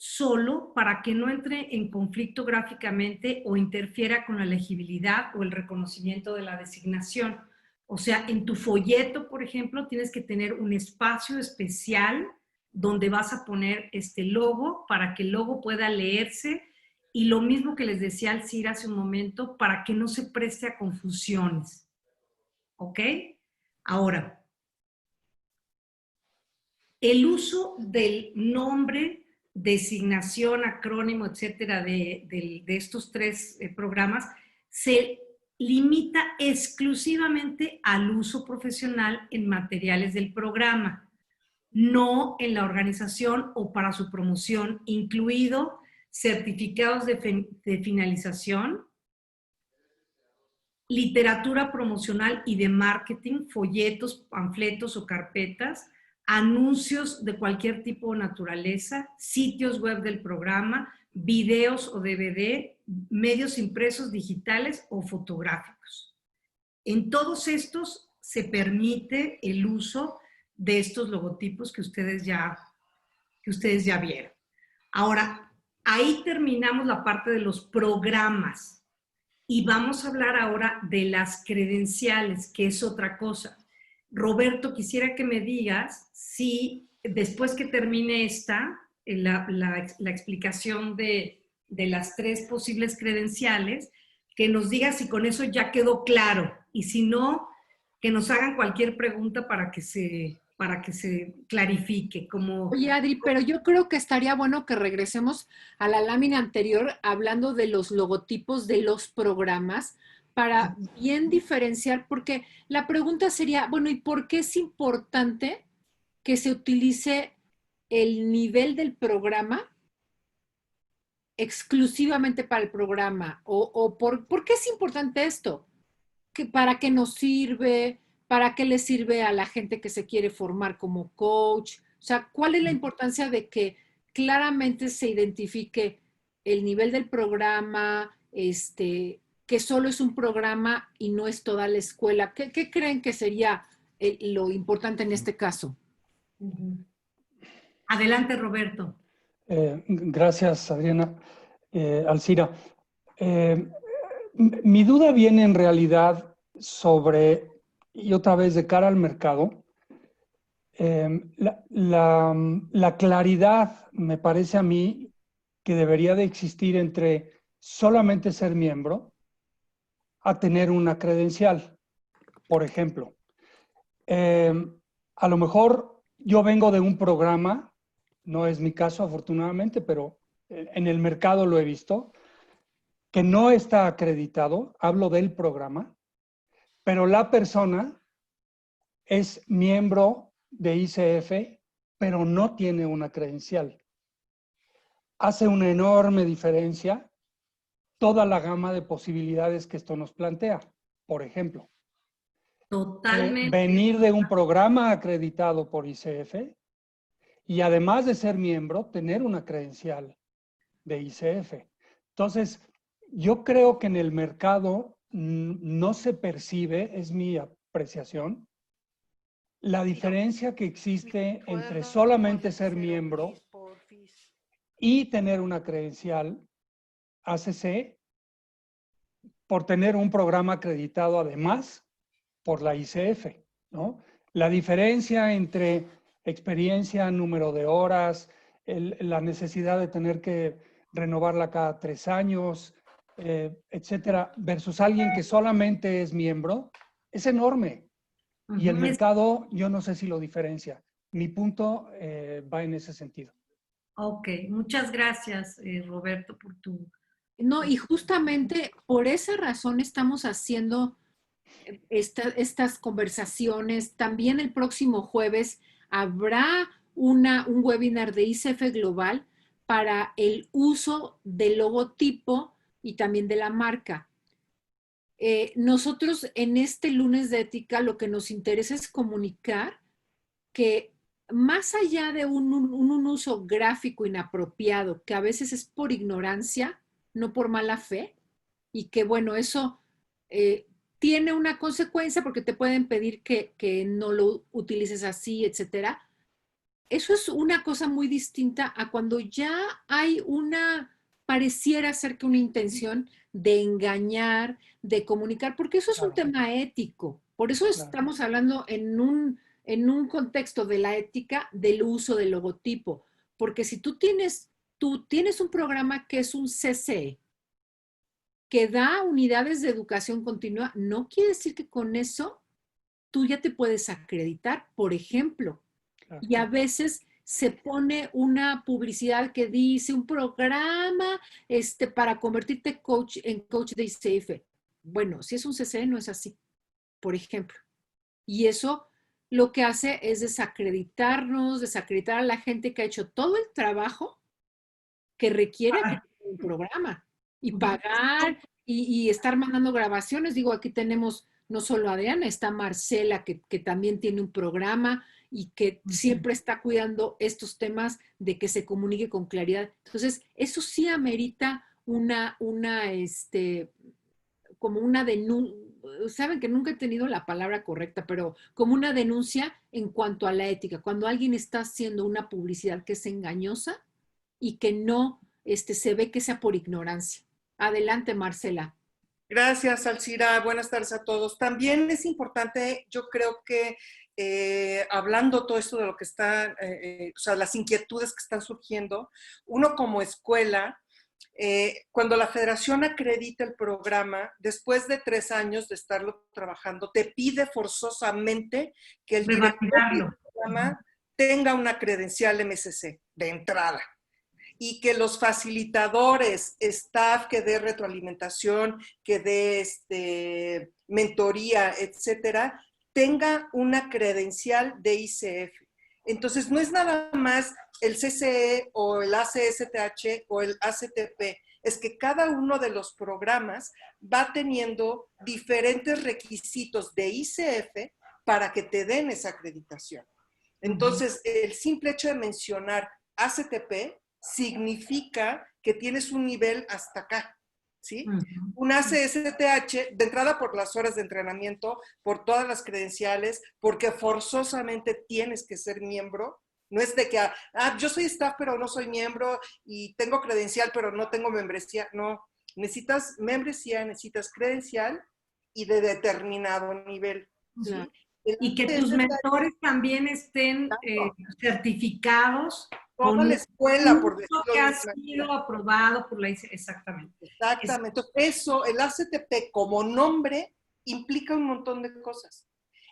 solo para que no entre en conflicto gráficamente o interfiera con la legibilidad o el reconocimiento de la designación. O sea, en tu folleto, por ejemplo, tienes que tener un espacio especial donde vas a poner este logo para que el logo pueda leerse y lo mismo que les decía al CIR hace un momento, para que no se preste a confusiones. ¿Ok? Ahora, el uso del nombre, designación, acrónimo, etcétera, de estos 3 programas se limita exclusivamente al uso profesional en materiales del programa, no en la organización o para su promoción, incluido certificados de finalización, literatura promocional y de marketing, folletos, panfletos o carpetas, anuncios de cualquier tipo o naturaleza, sitios web del programa, videos o DVD, medios impresos, digitales o fotográficos. En todos estos se permite el uso de estos logotipos que ustedes ya vieron. Ahora, ahí terminamos la parte de los programas y vamos a hablar ahora de las credenciales, que es otra cosa. Roberto, quisiera que me digas si después que termine la explicación de las 3 posibles credenciales, que nos digas si con eso ya quedó claro y si no, que nos hagan cualquier pregunta para que se clarifique.
Oye, Adri, pero yo creo que estaría bueno que regresemos a la lámina anterior hablando de los logotipos de los programas para bien diferenciar, porque la pregunta sería, bueno, ¿y por qué es importante que se utilice el nivel del programa exclusivamente para el programa? ¿Por qué es importante esto? ¿Para qué nos sirve? ¿Para qué le sirve a la gente que se quiere formar como coach? O sea, ¿cuál es la importancia de que claramente se identifique el nivel del programa, que solo es un programa y no es toda la escuela? ¿Qué creen que sería lo importante en este caso?
Adelante, Roberto.
Gracias, Adriana. Alcira, mi duda viene en realidad sobre, y otra vez de cara al mercado, la claridad me parece a mí que debería de existir entre solamente ser miembro a tener una credencial. Por ejemplo, a lo mejor yo vengo de un programa, no es mi caso afortunadamente, pero en el mercado lo he visto, que no está acreditado, hablo del programa, pero la persona es miembro de ICF, pero no tiene una credencial. Hace una enorme diferencia toda la gama de posibilidades que esto nos plantea. Por ejemplo,
Totalmente.
Venir de un programa acreditado por ICF y además de ser miembro, tener una credencial de ICF. Entonces, yo creo que en el mercado no se percibe, es mi apreciación, la diferencia que existe entre solamente ser miembro y tener una credencial ACC por tener un programa acreditado además por la ICF, ¿no? La diferencia entre experiencia, número de horas, la necesidad de tener que renovarla cada 3 años, etcétera, versus alguien que solamente es miembro, es enorme. Y el mercado, yo no sé si lo diferencia. Mi punto va en ese sentido.
Ok, muchas gracias, Roberto, por tu...
No, y justamente por esa razón estamos haciendo estas conversaciones. También el próximo jueves habrá un webinar de ICF Global para el uso del logotipo y también de la marca. Nosotros en este lunes de ética lo que nos interesa es comunicar que más allá de un uso gráfico inapropiado, que a veces es por ignorancia, no por mala fe, y que bueno, eso tiene una consecuencia porque te pueden pedir que no lo utilices así, etcétera. Eso es una cosa muy distinta a cuando ya hay pareciera ser que una intención de engañar, de comunicar, porque eso es un tema ético. Por eso estamos hablando en un contexto de la ética del uso del logotipo. Porque si tú tienes un programa que es un CCE, que da unidades de educación continua, no quiere decir que con eso tú ya te puedes acreditar, por ejemplo. Claro. Y a veces se pone una publicidad que dice un programa para convertirte en coach de ICF. Bueno, si es un CCE no es así, por ejemplo. Y eso lo que hace es desacreditarnos, desacreditar a la gente que ha hecho todo el trabajo que requiere un programa y pagar y estar mandando grabaciones. Digo, aquí tenemos no solo a Adriana, está Marcela que también tiene un programa y que siempre está cuidando estos temas de que se comunique con claridad. Entonces, eso sí amerita como una denuncia, saben que nunca he tenido la palabra correcta, pero como una denuncia en cuanto a la ética. Cuando alguien está haciendo una publicidad que es engañosa y que no se ve que sea por ignorancia. Adelante, Marcela.
Gracias, Alcira. Buenas tardes a todos. También es importante, yo creo que hablando todo esto de lo que está, o sea, las inquietudes que están surgiendo, uno como escuela, cuando la federación acredita el programa, después de 3 años de estarlo trabajando, te pide forzosamente que el director del programa tenga una credencial MSC de entrada y que los facilitadores, staff que dé retroalimentación, que dé mentoría, etcétera, tenga una credencial de ICF. Entonces, no es nada más el CCE o el ACSTH o el ACTP, es que cada uno de los programas va teniendo diferentes requisitos de ICF para que te den esa acreditación. Entonces, el simple hecho de mencionar ACTP significa que tienes un nivel hasta acá, ¿sí? Un ACSTH, de entrada por las horas de entrenamiento, por todas las credenciales, porque forzosamente tienes que ser miembro. No es de que, yo soy staff pero no soy miembro y tengo credencial pero no tengo membresía. No, necesitas membresía, necesitas credencial y de determinado nivel, ¿sí?
Claro. Y que tus mentores también estén certificados.
Toda la escuela, por decirlo
que ha sido aprobado por la ICE, exactamente.
Exactamente. Eso, el ACTP como nombre implica un montón de cosas.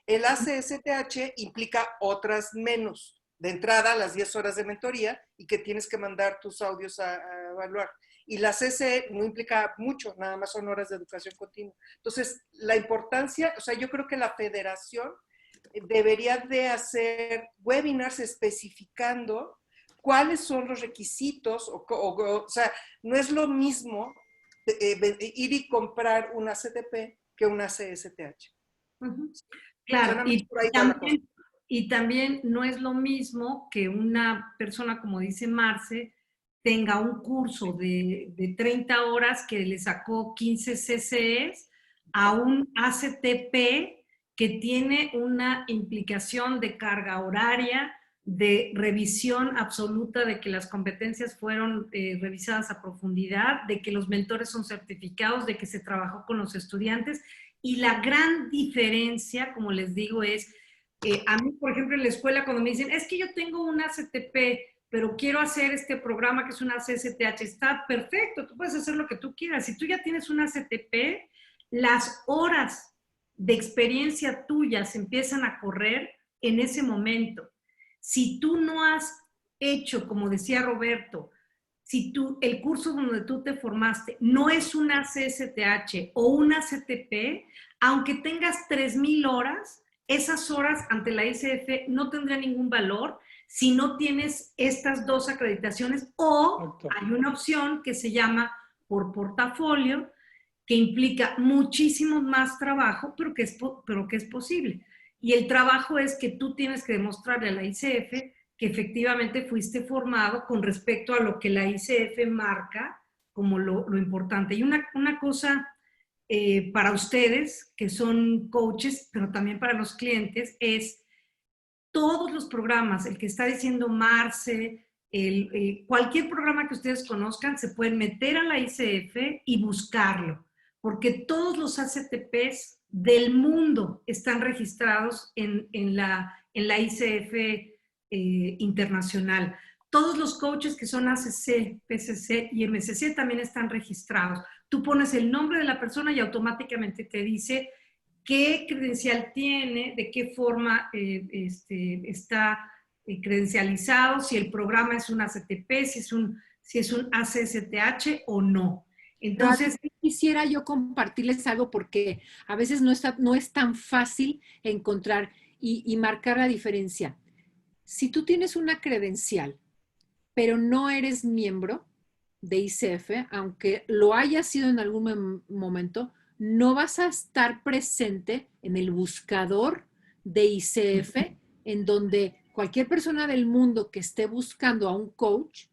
El ACSTH implica otras menos. De entrada, las 10 horas de mentoría y que tienes que mandar tus audios a evaluar. Y la CCE no implica mucho, nada más son horas de educación continua. Entonces, la importancia, o sea, yo creo que la federación debería de hacer webinars especificando cuáles son los requisitos, o sea, no es lo mismo ir y comprar una CTP que una CSTH.
Claro, y también no es lo mismo que una persona, como dice Marce, tenga un curso de 30 horas que le sacó 15 CCEs a un ACTP que tiene una implicación de carga horaria, de revisión absoluta de que las competencias fueron revisadas a profundidad, de que los mentores son certificados, de que se trabajó con los estudiantes. Y la gran diferencia, como les digo, es, a mí, por ejemplo, en la escuela cuando me dicen, es que yo tengo un ACTP, pero quiero hacer este programa que es una CSTH, está perfecto, tú puedes hacer lo que tú quieras. Si tú ya tienes una CTP, las horas de experiencia tuya se empiezan a correr en ese momento. Si tú no has hecho, como decía Roberto, si el curso donde tú te formaste no es una CSTH o una CTP, aunque tengas 3,000 horas, esas horas ante la ICF no tendrían ningún valor si no tienes estas 2 acreditaciones, o hay una opción que se llama por portafolio, que implica muchísimo más trabajo, pero que es posible. Y el trabajo es que tú tienes que demostrarle a la ICF que efectivamente fuiste formado con respecto a lo que la ICF marca como lo importante. Y una cosa para ustedes, que son coaches, pero también para los clientes, es todos los programas, el que está diciendo Marce, cualquier programa que ustedes conozcan, se pueden meter a la ICF y buscarlo, porque todos los ACTPs del mundo están registrados en la ICF internacional. Todos los coaches que son ACC, PCC y MCC también están registrados. Tú pones el nombre de la persona y automáticamente te dice qué credencial tiene, de qué forma está credencializado, si el programa es un ACTP, si es un ACSTH o no. Entonces,
quisiera yo compartirles algo porque a veces no es tan fácil encontrar y marcar la diferencia. Si tú tienes una credencial, pero no eres miembro de ICF, aunque lo hayas sido en algún momento, no vas a estar presente en el buscador de ICF en donde cualquier persona del mundo que esté buscando a un coach,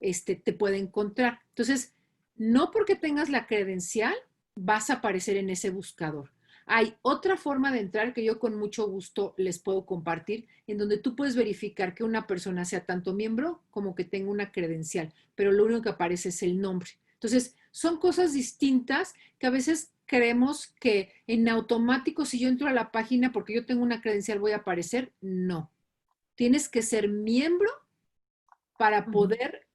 te puede encontrar. Entonces, no porque tengas la credencial vas a aparecer en ese buscador. Hay otra forma de entrar que yo con mucho gusto les puedo compartir, en donde tú puedes verificar que una persona sea tanto miembro como que tenga una credencial, pero lo único que aparece es el nombre. Entonces, son cosas distintas que a veces creemos que en automático, si yo entro a la página porque yo tengo una credencial, voy a aparecer. No. Tienes que ser miembro para poder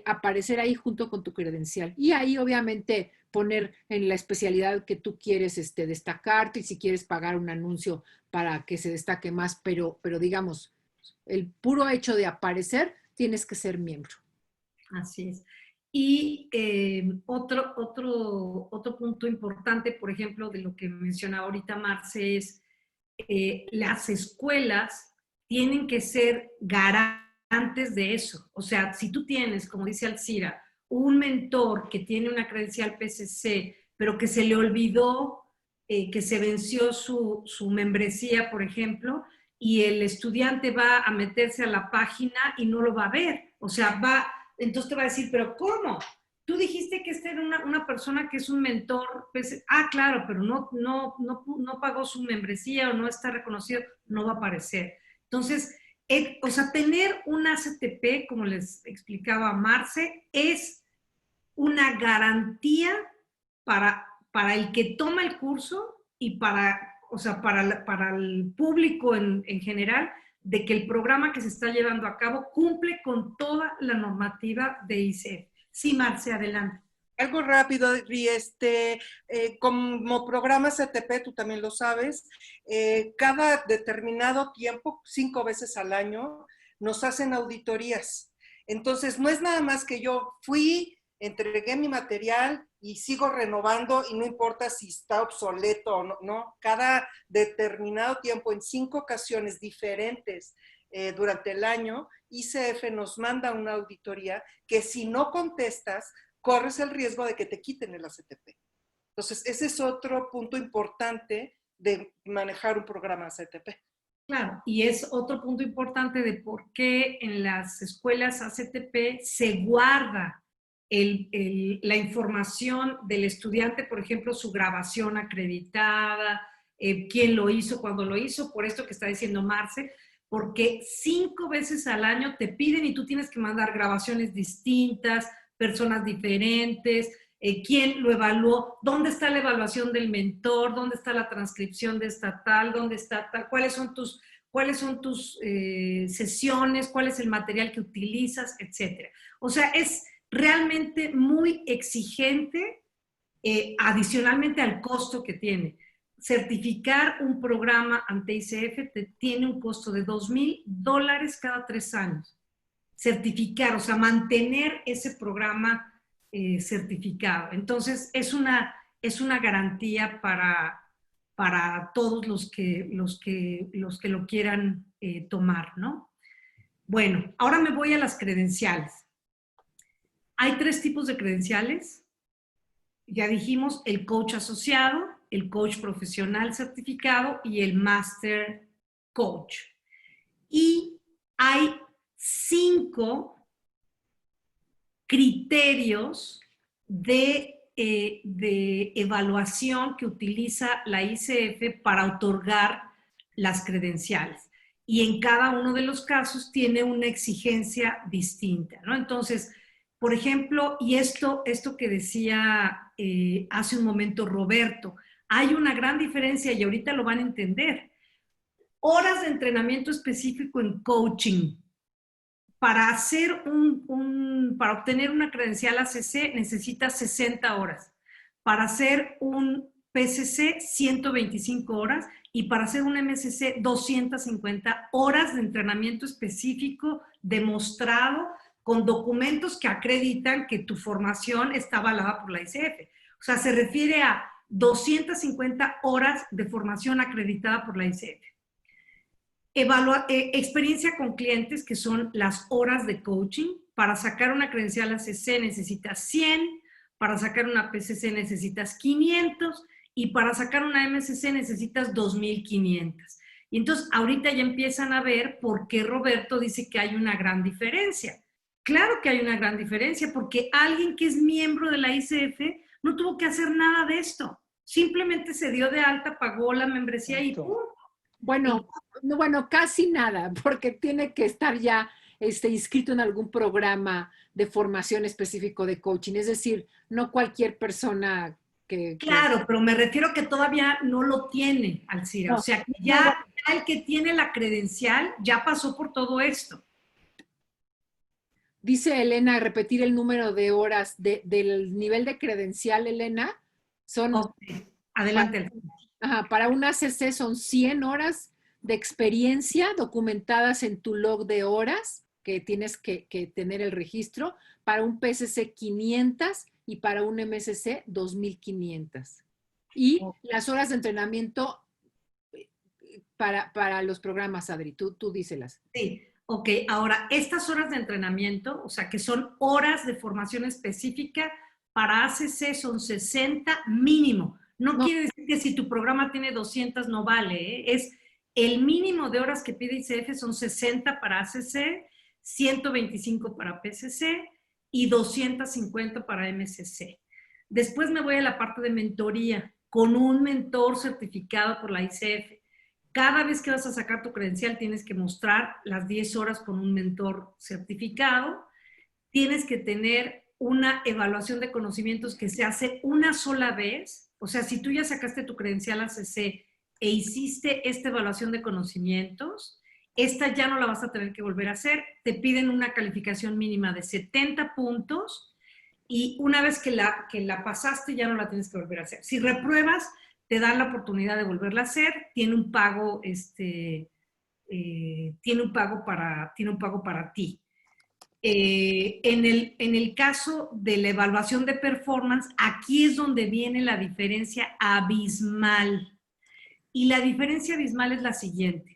aparecer ahí junto con tu credencial. Y ahí obviamente poner en la especialidad que tú quieres destacarte y si quieres pagar un anuncio para que se destaque más, pero digamos, el puro hecho de aparecer, tienes que ser miembro.
Así es. Y otro punto importante, por ejemplo, de lo que mencionaba ahorita Marce, es las escuelas tienen que ser garantes de eso. O sea, si tú tienes, como dice Alcira, un mentor que tiene una credencial PCC, pero que se le olvidó que se venció su membresía, por ejemplo, y el estudiante va a meterse a la página y no lo va a ver. O sea, entonces te va a decir, ¿pero cómo? Tú dijiste que esta era una persona que es un mentor. Pues, claro, pero no pagó su membresía o no está reconocido, no va a aparecer. Entonces, o sea, tener un ACTP, como les explicaba Marce, es una garantía para el que toma el curso y para el público en general, de que el programa que se está llevando a cabo cumple con toda la normativa de ICEF. Sí, Marce, adelante.
Algo rápido, como programa CTP, tú también lo sabes, cada determinado tiempo, 5 veces al año, nos hacen auditorías. Entonces, no es nada más que yo fui, entregué mi material y sigo renovando y no importa si está obsoleto o no, no. Cada determinado tiempo, en 5 ocasiones diferentes durante el año, ICF nos manda una auditoría que si no contestas, corres el riesgo de que te quiten el ACTP. Entonces, ese es otro punto importante de manejar un programa ACTP.
Claro, y es otro punto importante de por qué en las escuelas ACTP se guarda la información del estudiante, por ejemplo, su grabación acreditada, quién lo hizo, cuándo lo hizo, por esto que está diciendo Marce, porque 5 veces al año te piden y tú tienes que mandar grabaciones distintas, personas diferentes, quién lo evaluó, dónde está la evaluación del mentor, dónde está la transcripción de esta tal, dónde está tal, cuáles son tus sesiones, cuál es el material que utilizas, etc. O sea, es realmente muy exigente, adicionalmente al costo que tiene. Certificar un programa ante ICF tiene un costo de $2,000 cada 3 años. Certificar, o sea, mantener ese programa certificado. Entonces, es una garantía para todos los que lo quieran tomar, ¿no? Bueno, ahora me voy a las credenciales. Hay 3 tipos de credenciales. Ya dijimos, el coach asociado, el coach profesional certificado y el master coach. Y hay 5 criterios de evaluación que utiliza la ICF para otorgar las credenciales. Y en cada uno de los casos tiene una exigencia distinta, ¿no? Entonces, por ejemplo, y esto que decía hace un momento Roberto, hay una gran diferencia y ahorita lo van a entender. Horas de entrenamiento específico en coaching. Para obtener una credencial ACC necesitas 60 horas. Para hacer un PCC, 125 horas. Y para hacer un MSC, 250 horas de entrenamiento específico demostrado con documentos que acreditan que tu formación está avalada por la ICF. O sea, se refiere a 250 horas de formación acreditada por la ICF. Experiencia con clientes, que son las horas de coaching. Para sacar una credencial ACC necesitas 100, para sacar una PCC necesitas 500 y para sacar una MSC necesitas 2,500. Y entonces ahorita ya empiezan a ver por qué Roberto dice que hay una gran diferencia. Claro que hay una gran diferencia, porque alguien que es miembro de la ICF no tuvo que hacer nada de esto. Simplemente se dio de alta, pagó la membresía y ¡pum!
Bueno, bueno, casi nada, porque tiene que estar ya inscrito en algún programa de formación específico de coaching. Es decir, no cualquier persona que...
Claro, pero me refiero que todavía no lo tiene, Alcira.
No,
O sea, que
no,
ya el que tiene la credencial ya pasó por todo esto.
Dice Elena, repetir el número de horas del nivel de credencial, Elena, son...
Ok, adelante.
Para un ACC son 100 horas de experiencia documentadas en tu log de horas, que tienes que tener el registro, para un PSC 500 y para un MSC 2500. Y las horas de entrenamiento para los programas, Adri, tú díselas.
Sí, ok. Ahora, estas horas de entrenamiento, o sea, que son horas de formación específica para ACC, son 60 mínimo. No quiere decir que si tu programa tiene 200 no vale, ¿eh? Es el mínimo de horas que pide ICF son 60 para ACC, 125 para PCC y 250 para MCC. Después me voy a la parte de mentoría con un mentor certificado por la ICF. Cada vez que vas a sacar tu credencial tienes que mostrar las 10 horas con un mentor certificado. Tienes que tener una evaluación de conocimientos que se hace una sola vez. O sea, si tú ya sacaste tu credencial ACC e hiciste esta evaluación de conocimientos, esta ya no la vas a tener que volver a hacer. Te piden una calificación mínima de 70 puntos y una vez que la pasaste ya no la tienes que volver a hacer. Si repruebas, te dan la oportunidad de volverla a hacer, tiene un pago, tiene un pago para ti. En el caso de la evaluación de performance, aquí es donde viene la diferencia abismal. Y la diferencia abismal es la siguiente.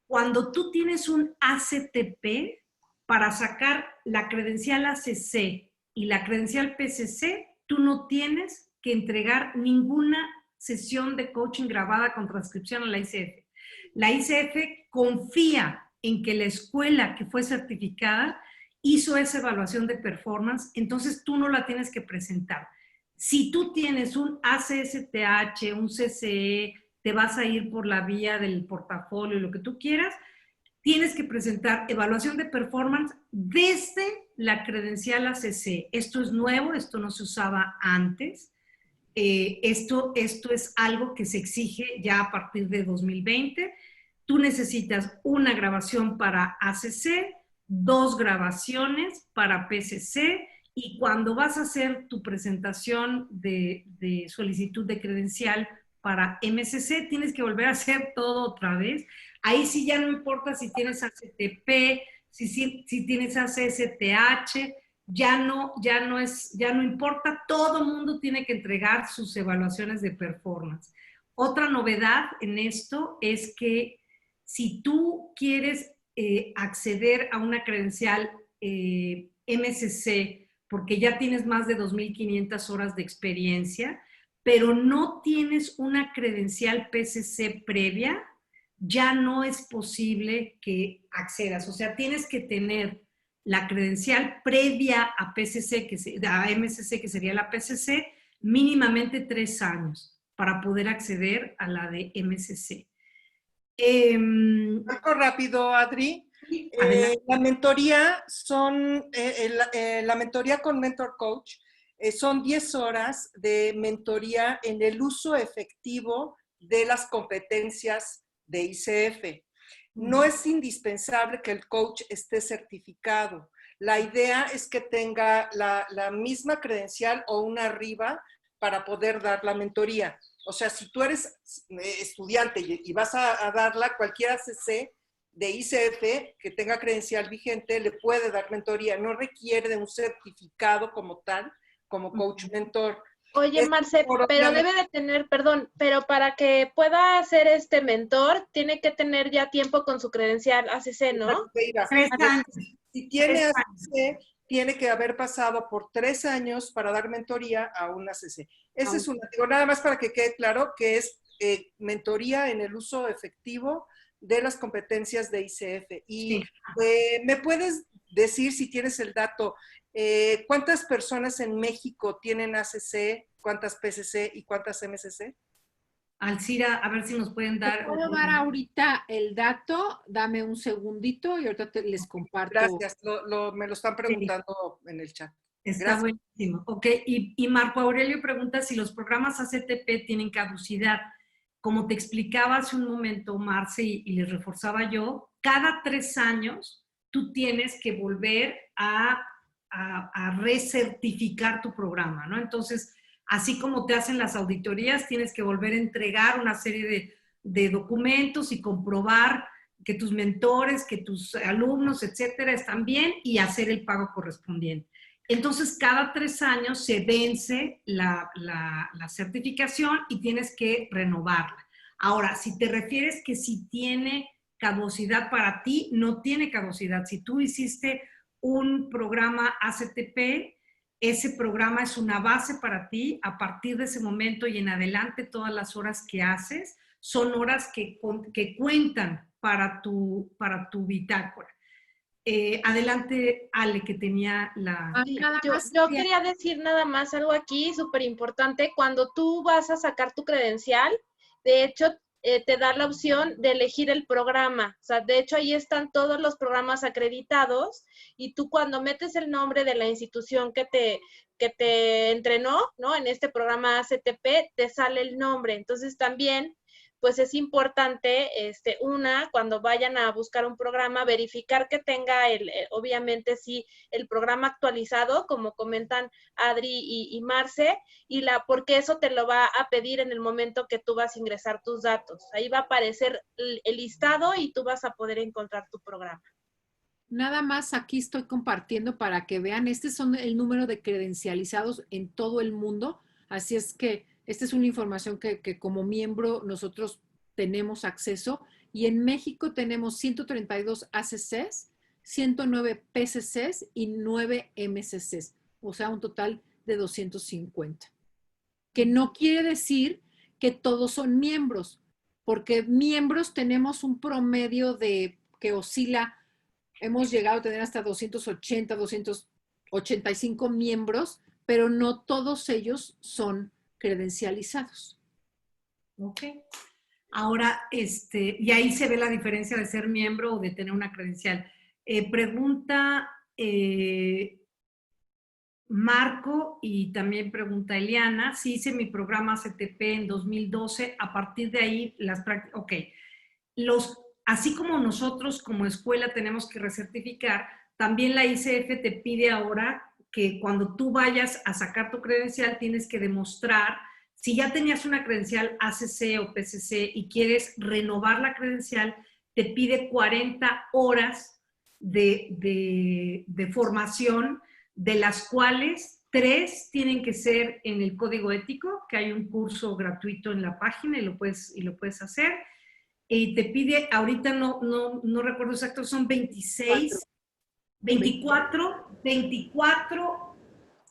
Cuando tú tienes un ACTP, para sacar la credencial ACC y la credencial PCC, tú no tienes que entregar ninguna sesión de coaching grabada con transcripción a la ICF. La ICF confía en que la escuela que fue certificada hizo esa evaluación de performance, entonces tú no la tienes que presentar. Si tú tienes un ACSTH, un CCE, te vas a ir por la vía del portafolio, lo que tú quieras, tienes que presentar evaluación de performance desde la credencial ACC. Esto es nuevo, esto no se usaba antes. Esto es algo que se exige ya a partir de 2020. Tú necesitas una grabación para ACC, 2 grabaciones para PCC, y cuando vas a hacer tu presentación de solicitud de credencial para MCC, tienes que volver a hacer todo otra vez. Ahí sí ya no importa si tienes ACTP, si tienes ACSTH, ya no importa, todo mundo tiene que entregar sus evaluaciones de performance. Otra novedad en esto es que si tú quieres acceder a una credencial MCC porque ya tienes más de 2.500 horas de experiencia, pero no tienes una credencial PCC previa, ya no es posible que accedas. O sea, tienes que tener la credencial previa a PCC, a MCC, que sería la PCC, mínimamente 3 años para poder acceder a la de MCC.
Algo rápido, Adri. La mentoría la mentoría con Mentor Coach son 10 horas de mentoría en el uso efectivo de las competencias de ICF. No es indispensable que el coach esté certificado. La idea es que tenga la misma credencial o una arriba para poder dar la mentoría. O sea, si tú eres estudiante y vas a darla, cualquier ACC de ICF que tenga credencial vigente le puede dar mentoría. No requiere de un certificado como tal, como coach mentor.
Oye, Marce, pero debe de tener, perdón, pero para que pueda ser este mentor, tiene que tener ya tiempo con su credencial ACC, ¿no?
3 años.
Si tiene ACC, tiene que haber pasado por 3 años para dar mentoría a un ACC. Ese es un, digo, nada más para que quede claro que es mentoría en el uso efectivo de las competencias de ICF. Y
Sí.
¿me puedes decir, si tienes el dato, cuántas personas en México tienen ACC, cuántas PCC y cuántas MCC?
Alcira, a ver si nos pueden
Te
dar.
puedo dar ahorita el dato, dame un segundito y ahorita les comparto.
Gracias, me lo están preguntando en el chat.
Está
Gracias.
buenísimo. Ok, y Marco Aurelio pregunta si los programas ACTP tienen caducidad. Como te explicaba hace un momento, Marce, y les reforzaba yo, cada 3 años tú tienes que volver a recertificar tu programa, ¿no? Entonces, así como te hacen las auditorías, tienes que volver a entregar una serie de documentos y comprobar que tus mentores, que tus alumnos, etcétera, están bien y hacer el pago correspondiente. Entonces, cada 3 años se vence la certificación y tienes que renovarla. Ahora, si te refieres que si tiene caducidad para ti, no tiene caducidad. Si tú hiciste un programa ACTP, ese programa es una base para ti. A partir de ese momento y en adelante, todas las horas que haces son horas que cuentan para tu bitácora. Adelante, Ale, que tenía la...
Yo quería decir nada más algo aquí súper importante. Cuando tú vas a sacar tu credencial, de hecho, te da la opción de elegir el programa. O sea, de hecho, ahí están todos los programas acreditados y tú cuando metes el nombre de la institución que te entrenó, ¿no? En este programa ACTP, te sale el nombre. Entonces, también pues es importante, cuando vayan a buscar un programa, verificar que tenga obviamente sí, el programa actualizado, como comentan Adri y Marce, porque eso te lo va a pedir en el momento que tú vas a ingresar tus datos. Ahí va a aparecer el listado y tú vas a poder encontrar tu programa.
Nada más aquí estoy compartiendo para que vean, este son el número de credencializados en todo el mundo, así es que esta es una información que como miembro nosotros tenemos acceso y en México tenemos 132 ACCs, 109 PCCs y 9 MCCs, o sea, un total de 250. Que no quiere decir que todos son miembros, porque miembros tenemos un promedio que oscila, hemos llegado a tener hasta 280, 285 miembros, pero no todos ellos son credencializados.
Ok. Ahora, y ahí se ve la diferencia de ser miembro o de tener una credencial. Pregunta Marco y también pregunta Eliana, si hice mi programa CTP en 2012, a partir de ahí las prácticas, ok. Así como nosotros como escuela tenemos que recertificar, también la ICF te pide ahora que cuando tú vayas a sacar tu credencial tienes que demostrar, si ya tenías una credencial ACC o PCC y quieres renovar la credencial, te pide 40 horas de formación, de las cuales 3 tienen que ser en el código ético, que hay un curso gratuito en la página y lo puedes hacer. Y te pide, ahorita no recuerdo exacto, son 24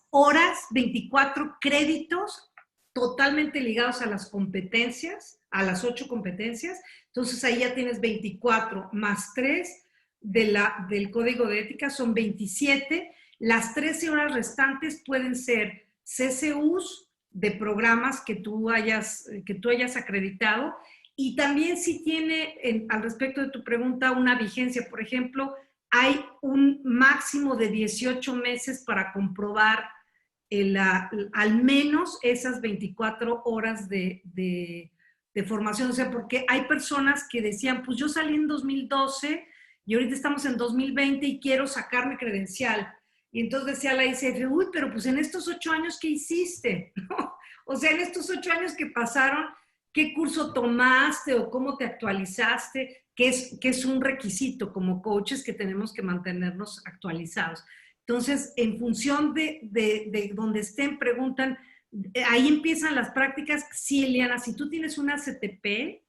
horas, 24 créditos totalmente ligados a las competencias, a las 8 competencias. Entonces ahí ya tienes 24 más 3 del código de ética, son 27. Las 13 horas restantes pueden ser CCUs de programas que tú hayas acreditado. Y también si tiene, al respecto de tu pregunta, una vigencia. Por ejemplo, hay un máximo de 18 meses para comprobar al menos esas 24 horas de formación. O sea, porque hay personas que decían, pues yo salí en 2012 y ahorita estamos en 2020 y quiero sacar mi credencial. Y entonces decía la ICF, uy, pero pues en estos 8 años, ¿qué hiciste? ¿No? O sea, en estos 8 años que pasaron, ¿qué curso tomaste o cómo te actualizaste? Que es un requisito como coaches que tenemos que mantenernos actualizados. Entonces, en función de donde estén, preguntan, ahí empiezan las prácticas. Sí, Eliana, si tú tienes un ACTP,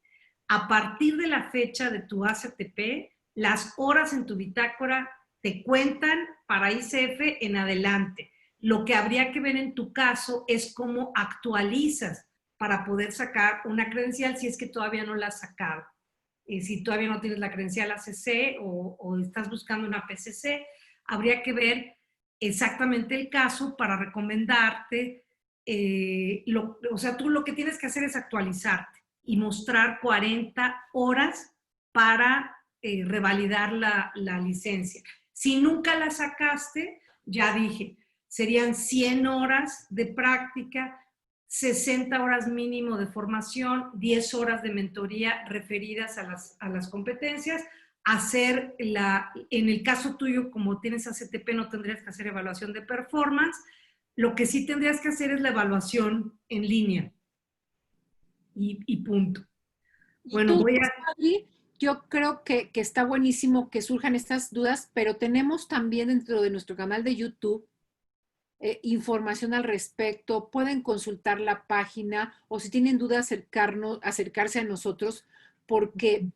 a partir de la fecha de tu ACTP, las horas en tu bitácora te cuentan para ICF en adelante. Lo que habría que ver en tu caso es cómo actualizas para poder sacar una credencial si es que todavía no la has sacado. Si todavía no tienes la credencial ACC o estás buscando una PCC, habría que ver exactamente el caso para recomendarte. O sea, tú lo que tienes que hacer es actualizarte y mostrar 40 horas para revalidar la licencia. Si nunca la sacaste, ya dije, serían 100 horas de práctica, 60 horas mínimo de formación, 10 horas de mentoría referidas a las competencias. Hacer en el caso tuyo, como tienes ACTP, no tendrías que hacer evaluación de performance. Lo que sí tendrías que hacer es la evaluación en línea. Y punto. Bueno,
tú,
voy a...
Adri, yo creo que está buenísimo que surjan estas dudas, pero tenemos también dentro de nuestro canal de YouTube información al respecto. Pueden consultar la página o si tienen dudas acercarse a nosotros, porque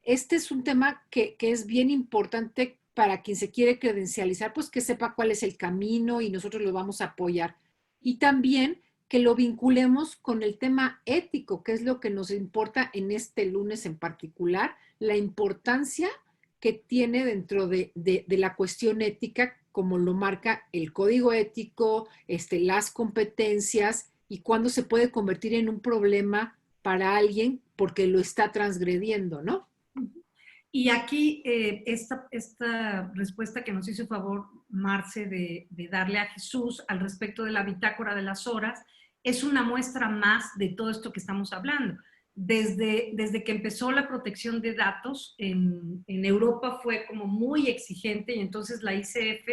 este es un tema que es bien importante para quien se quiere credencializar, pues que sepa cuál es el camino y nosotros lo vamos a apoyar. Y también que lo vinculemos con el tema ético, que es lo que nos importa en este lunes en particular, la importancia que tiene dentro de la cuestión ética, como lo marca el código ético, las competencias y cuándo se puede convertir en un problema para alguien porque lo está transgrediendo, ¿no?
Y aquí esta respuesta que nos hizo favor Marce de darle a Jesús al respecto de la bitácora de las horas es una muestra más de todo esto que estamos hablando. Desde que empezó la protección de datos en Europa fue como muy exigente y entonces la ICF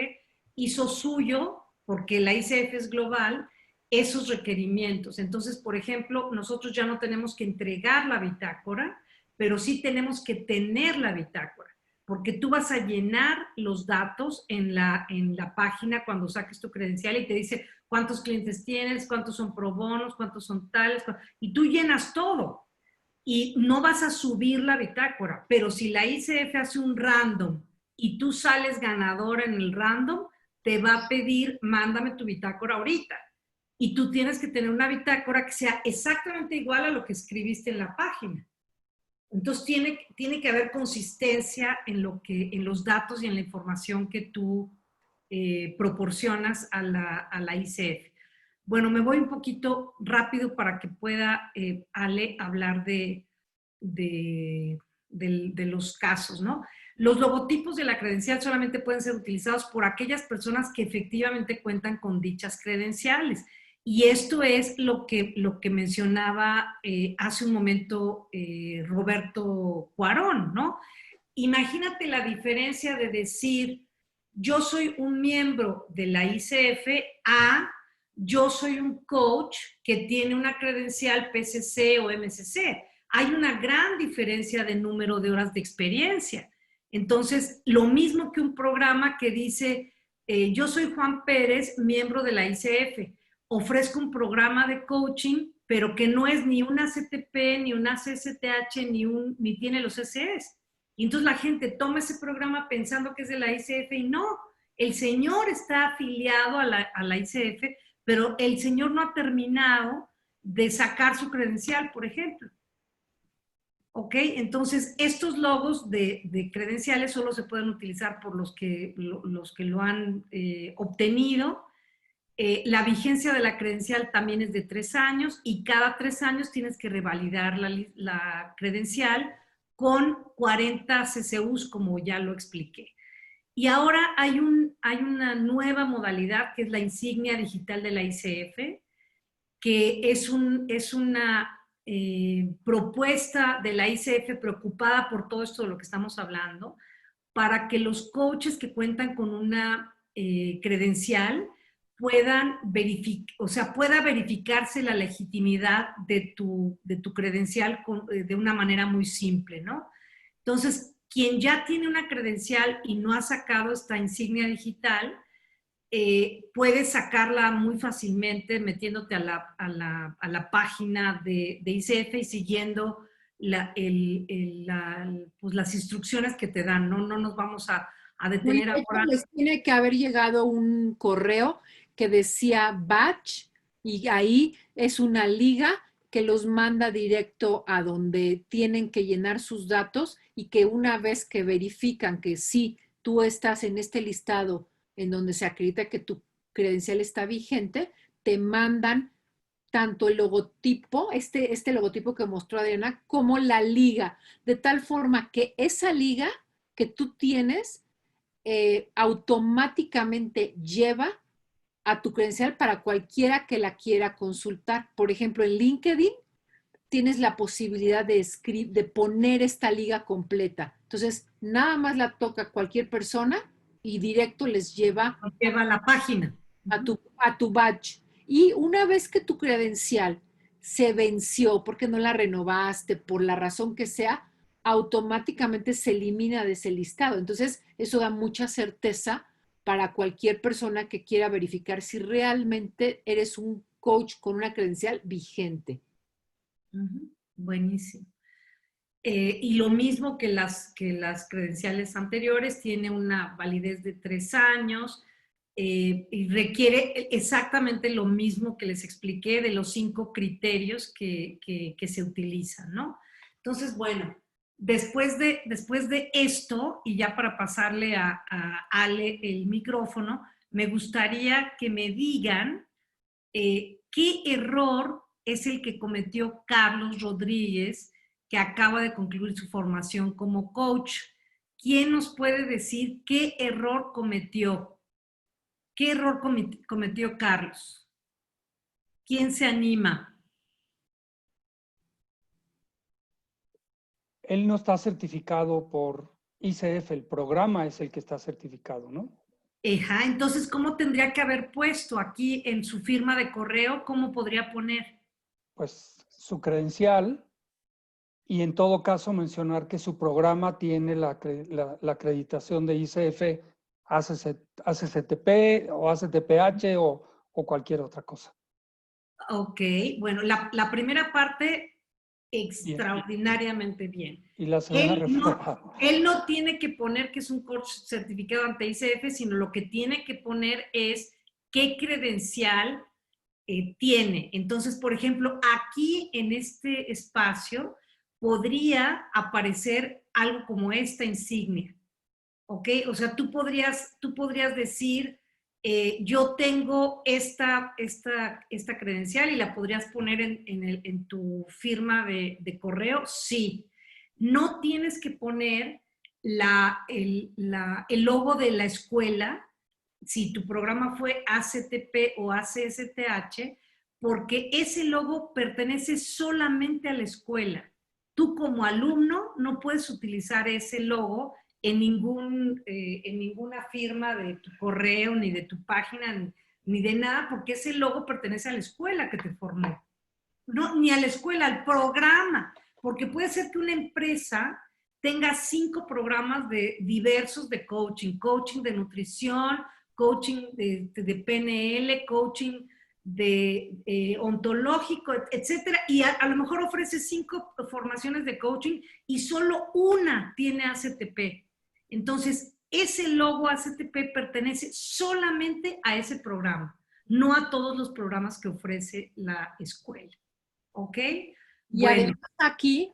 hizo suyo, porque la ICF es global, esos requerimientos. Entonces, por ejemplo, nosotros ya no tenemos que entregar la bitácora, pero sí tenemos que tener la bitácora, porque tú vas a llenar los datos en la página cuando saques tu credencial y te dice cuántos clientes tienes, cuántos son pro bonos, cuántos son tales, y tú llenas todo. Y no vas a subir la bitácora, pero si la ICF hace un random y tú sales ganador en el random, te va a pedir, mándame tu bitácora ahorita. Y tú tienes que tener una bitácora que sea exactamente igual a lo que escribiste en la página. Entonces tiene que haber consistencia en los datos y en la información que tú proporcionas a la ICF. Bueno, me voy un poquito rápido para que pueda Ale hablar de los casos, ¿no? Los logotipos de la credencial solamente pueden ser utilizados por aquellas personas que efectivamente cuentan con dichas credenciales. Y esto es lo que mencionaba hace un momento Roberto Cuarón, ¿no? Imagínate la diferencia de decir, yo soy un miembro de la ICF a yo soy un coach que tiene una credencial PCC o MCC. Hay una gran diferencia de número de horas de experiencia. Entonces, lo mismo que un programa que dice, yo soy Juan Pérez, miembro de la ICF, ofrezco un programa de coaching, pero que no es ni una CTP, ni una CSTH, ni tiene los CCs. Y entonces la gente toma ese programa pensando que es de la ICF y no, el señor está afiliado a la ICF, pero el señor no ha terminado de sacar su credencial, por ejemplo. ¿Ok? Entonces, estos logos de credenciales solo se pueden utilizar por los que lo han obtenido. La vigencia de la credencial también es de 3 años y cada 3 años tienes que revalidar la credencial con 40 CCUs, como ya lo expliqué. Y ahora hay una nueva modalidad que es la insignia digital de la ICF, que es una propuesta de la ICF preocupada por todo esto de lo que estamos hablando, para que los coaches que cuentan con una credencial pueda verificarse la legitimidad de tu credencial de una manera muy simple, ¿no? Entonces, quien ya tiene una credencial y no ha sacado esta insignia digital, puede sacarla muy fácilmente metiéndote a la página de ICF y siguiendo pues las instrucciones que te dan, ¿no? No nos vamos a detener ahora.
Les tiene que haber llegado un correo que decía batch y ahí es una liga que los manda directo a donde tienen que llenar sus datos y que una vez que verifican que sí, tú estás en este listado en donde se acredita que tu credencial está vigente, te mandan tanto el logotipo, este logotipo que mostró Adriana, como la liga, de tal forma que esa liga que tú tienes automáticamente lleva a tu credencial para cualquiera que la quiera consultar. Por ejemplo, en LinkedIn tienes la posibilidad de poner esta liga completa. Entonces, nada más la toca cualquier persona y directo les lleva
Lleva a la página.
a tu badge. Y una vez que tu credencial se venció porque no la renovaste, por la razón que sea, automáticamente se elimina de ese listado. Entonces, eso da mucha certeza para cualquier persona que quiera verificar si realmente eres un coach con una credencial vigente.
Buenísimo. Y lo mismo que las credenciales anteriores, tiene una validez de 3 años y requiere exactamente lo mismo que les expliqué de los 5 criterios que se utilizan, ¿no? Entonces, bueno, después de esto, y ya para pasarle a Ale el micrófono, me gustaría que me digan qué error es el que cometió Carlos Rodríguez, que acaba de concluir su formación como coach. ¿Quién nos puede decir qué error cometió? ¿Qué error cometió Carlos? ¿Quién se anima?
Él no está certificado por ICF, el programa es el que está certificado, ¿no?
Ajá, entonces, ¿cómo tendría que haber puesto aquí en su firma de correo? ¿Cómo podría poner?
Pues su credencial y en todo caso mencionar que su programa tiene la acreditación de ICF, ACCTP o ACTPH o cualquier otra cosa.
Ok, bueno, la primera parte
Bien.
extraordinariamente bien.
Y la segunda reforma.
Él no tiene que poner que es un coach certificado ante ICF, sino lo que tiene que poner es qué credencial tiene. Entonces, por ejemplo, aquí en este espacio podría aparecer algo como esta insignia, ¿ok? O sea, tú podrías decir, yo tengo esta credencial y la podrías poner en tu firma de correo, sí. No tienes que poner el logo de la escuela, si tu programa fue ACTP o ACSTH, porque ese logo pertenece solamente a la escuela. Tú como alumno no puedes utilizar ese logo en ninguna firma de tu correo, ni de tu página, ni de nada, porque ese logo pertenece a la escuela que te formó. No, ni a la escuela, al programa, porque puede ser que una empresa tenga 5 programas diversos de coaching, coaching de nutrición, coaching de PNL, coaching de ontológico, etcétera, y a lo mejor ofrece 5 formaciones de coaching y solo una tiene ACTP. Entonces, ese logo ACTP pertenece solamente a ese programa, no a todos los programas que ofrece la escuela. ¿Ok?
Y bueno,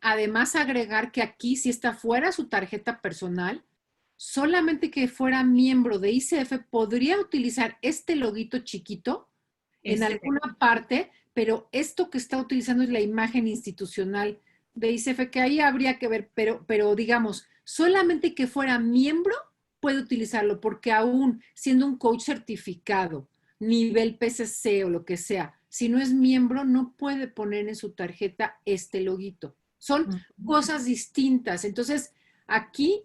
además agregar que aquí, si está fuera su tarjeta personal, solamente que fuera miembro de ICF podría utilizar este loguito chiquito en alguna parte, pero esto que está utilizando es la imagen institucional de ICF, que ahí habría que ver, pero digamos, solamente que fuera miembro puede utilizarlo, porque aún siendo un coach certificado, nivel PCC o lo que sea, si no es miembro, no puede poner en su tarjeta este loguito. Son cosas distintas. Entonces, aquí,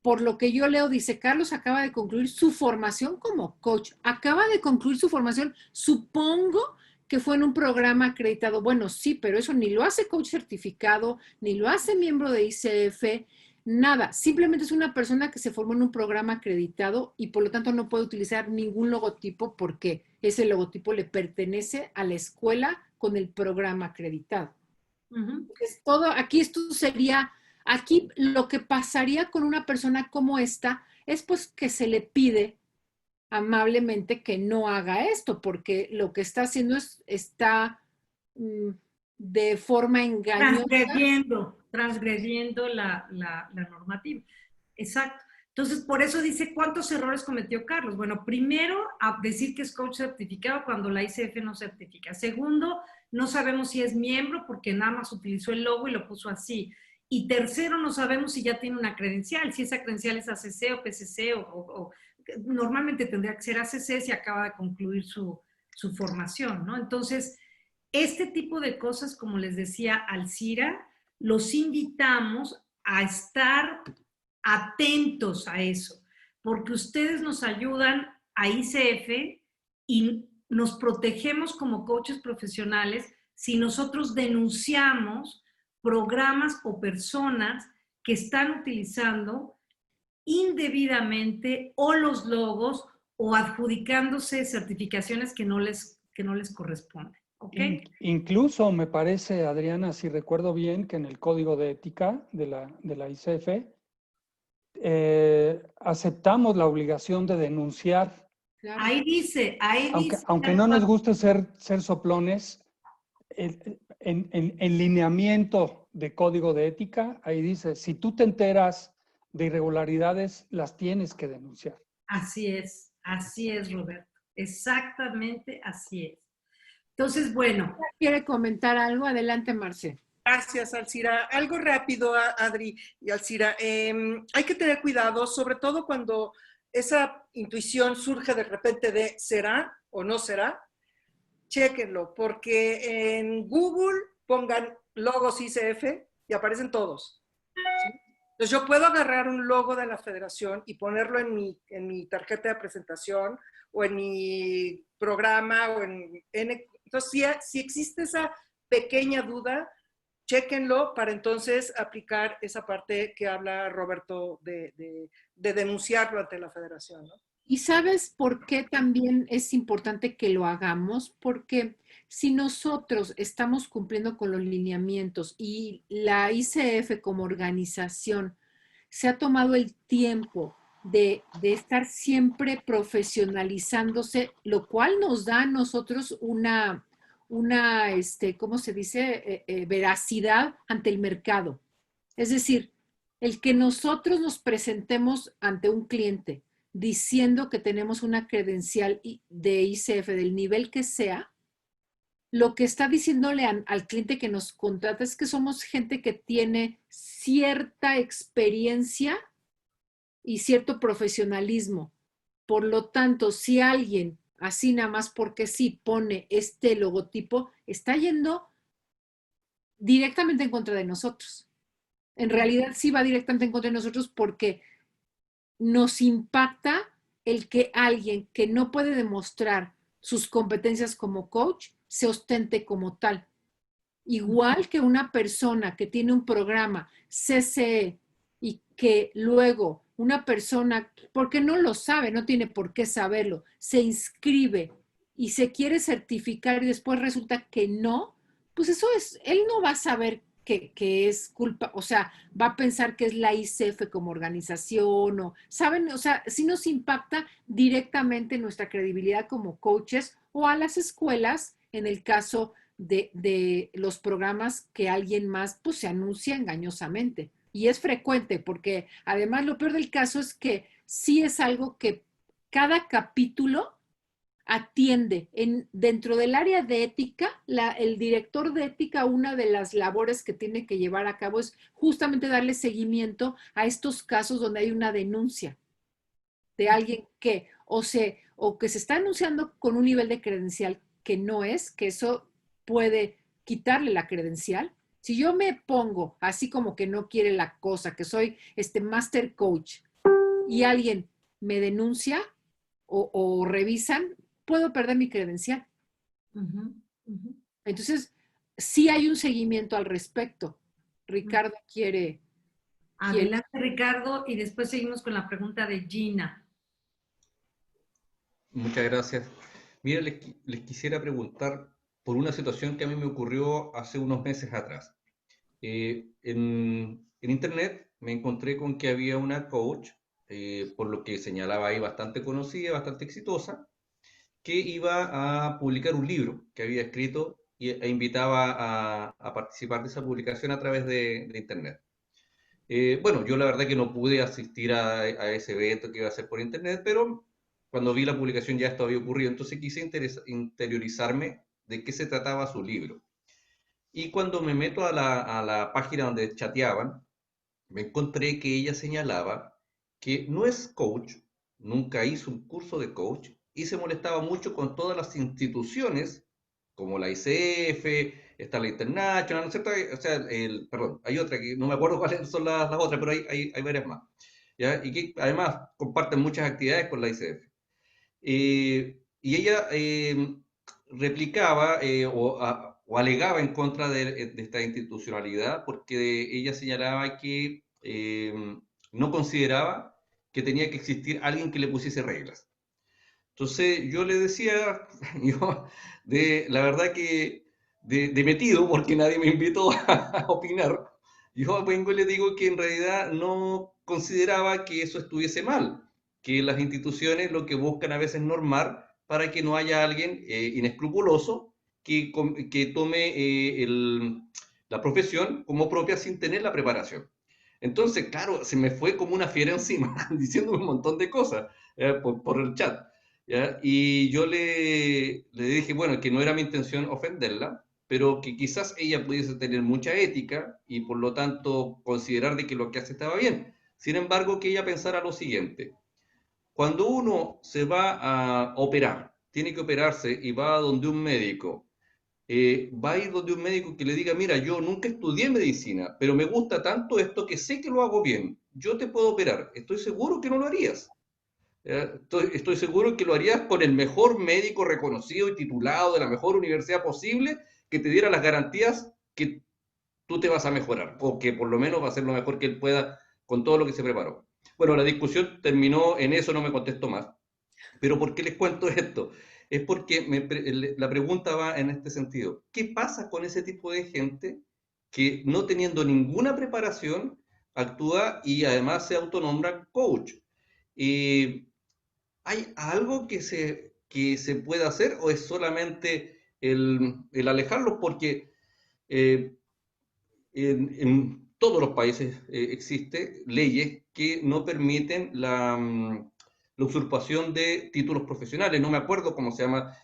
por lo que yo leo, dice, Carlos acaba de concluir su formación como coach. Acaba de concluir su formación, supongo que fue en un programa acreditado. Bueno, sí, pero eso ni lo hace coach certificado, ni lo hace miembro de ICF, nada. Simplemente es una persona que se formó en un programa acreditado y por lo tanto no puede utilizar ningún logotipo porque ese logotipo le pertenece a la escuela con el programa acreditado. Es todo, aquí esto sería, aquí lo que pasaría con una persona como esta es pues que se le pide amablemente que no haga esto, porque lo que está haciendo es, de forma engañosa.
Transgrediendo la normativa. Exacto. Entonces, por eso dice, ¿cuántos errores cometió Carlos? Bueno, primero, a decir que es coach certificado cuando la ICF no certifica. Segundo, no sabemos si es miembro porque nada más utilizó el logo y lo puso así. Y tercero, no sabemos si ya tiene una credencial, si esa credencial es ACC o PCC o normalmente tendría que ser ACC si acaba de concluir su formación, ¿no? Entonces, este tipo de cosas, como les decía Alcira, los invitamos a estar atentos a eso, porque ustedes nos ayudan a ICF y nos protegemos como coaches profesionales si nosotros denunciamos programas o personas que están utilizando indebidamente o los logos o adjudicándose certificaciones que no les corresponden. ¿Okay?
Incluso me parece, Adriana, si recuerdo bien, que en el código de ética de la ICF aceptamos la obligación de denunciar.
Claro.
Ahí dice.
Aunque no nos guste ser soplones, en lineamiento de código de ética, ahí dice, si tú te enteras de irregularidades, las tienes que denunciar.
Así es, Roberto. Exactamente así es. Entonces, bueno.
¿Quiere comentar algo? Adelante, Marce.
Gracias, Alcira. Algo rápido, Adri y Alcira. Hay que tener cuidado, sobre todo cuando esa intuición surge de repente de ¿será o no será? Chéquenlo, porque en Google pongan logos ICF y aparecen todos. ¿Sí? Entonces yo puedo agarrar un logo de la federación y ponerlo en mi tarjeta de presentación o en mi programa o entonces si existe esa pequeña duda, chéquenlo para entonces aplicar esa parte que habla Roberto de denunciarlo ante la federación, ¿no?
¿Y sabes por qué también es importante que lo hagamos? Porque si nosotros estamos cumpliendo con los lineamientos y la ICF como organización se ha tomado el tiempo de estar siempre profesionalizándose, lo cual nos da a nosotros una ¿cómo se dice? Veracidad ante el mercado. Es decir, el que nosotros nos presentemos ante un cliente diciendo que tenemos una credencial de ICF del nivel que sea, lo que está diciéndole al cliente que nos contrata es que somos gente que tiene cierta experiencia y cierto profesionalismo. Por lo tanto, si alguien así nada más porque sí pone este logotipo, está yendo directamente en contra de nosotros. En realidad sí va directamente en contra de nosotros porque nos impacta el que alguien que no puede demostrar sus competencias como coach se ostente como tal. Igual que una persona que tiene un programa CCE y que luego una persona, porque no lo sabe, no tiene por qué saberlo, se inscribe y se quiere certificar y después resulta que no, pues eso es, él no va a saber que es culpa, o sea, va a pensar que es la ICF como organización, o, ¿saben? O sea, sí nos impacta directamente nuestra credibilidad como coaches o a las escuelas, en el caso de los programas que alguien más pues se anuncia engañosamente. Y es frecuente porque además lo peor del caso es que sí es algo que cada capítulo atiende. Dentro del área de ética, el director de ética, una de las labores que tiene que llevar a cabo es justamente darle seguimiento a estos casos donde hay una denuncia de alguien que o que se está anunciando con un nivel de credencial que no es, que eso puede quitarle la credencial. Si yo me pongo así como que no quiere la cosa, que soy master coach y alguien me denuncia o revisan, puedo perder mi credencial. Entonces, sí hay un seguimiento al respecto. Ricardo quiere...
Adelante, Ricardo, y después seguimos con la pregunta de Gina.
Muchas gracias. Mira, les quisiera preguntar por una situación que a mí me ocurrió hace unos meses atrás. En internet me encontré con que había una coach, por lo que señalaba ahí bastante conocida, bastante exitosa, que iba a publicar un libro que había escrito e invitaba a participar de esa publicación a través de Internet. Bueno, yo la verdad que no pude asistir a ese evento que iba a ser por Internet, pero cuando vi la publicación ya esto había ocurrido, entonces quise interiorizarme de qué se trataba su libro. Y cuando me meto a la página donde chateaban, me encontré que ella señalaba que no es coach, nunca hizo un curso de coach y se molestaba mucho con todas las instituciones como la ICF, está la International, ¿no es cierto? O sea, perdón, hay otra que no me acuerdo cuáles son las otras, pero hay varias más. ¿Ya? Y que además comparten muchas actividades con la ICF. Y ella replicaba o alegaba en contra de esta institucionalidad porque ella señalaba que no consideraba que tenía que existir alguien que le pusiese reglas. Entonces yo le decía, yo, la verdad que de metido, porque nadie me invitó a opinar, yo vengo y le digo que en realidad no consideraba que eso estuviese mal, que las instituciones lo que buscan a veces normar para que no haya alguien inescrupuloso que tome la profesión como propia sin tener la preparación. Entonces, claro, se me fue como una fiera encima, diciendo un montón de cosas por el chat. ¿Ya? Y yo le dije, bueno, que no era mi intención ofenderla, pero que quizás ella pudiese tener mucha ética y por lo tanto considerar de que lo que hace estaba bien. Sin embargo, que ella pensara lo siguiente: cuando uno se va a operar, tiene que operarse y va a donde un médico, va a ir donde un médico que le diga, mira, yo nunca estudié medicina, pero me gusta tanto esto que sé que lo hago bien, yo te puedo operar, estoy seguro que no lo harías. Estoy seguro que lo harías con el mejor médico reconocido y titulado de la mejor universidad posible que te diera las garantías que tú te vas a mejorar, o que por lo menos va a ser lo mejor que él pueda con todo lo que se preparó. Bueno, la discusión terminó en eso, no me contestó más. Pero ¿por qué les cuento esto? Es porque la pregunta va en este sentido. ¿Qué pasa con ese tipo de gente que no teniendo ninguna preparación actúa y además se autonombra coach? ¿Hay algo que se pueda hacer o es solamente el alejarlos? Porque eh, en todos los países existen leyes que no permiten la usurpación de títulos profesionales. No me acuerdo cómo se llama,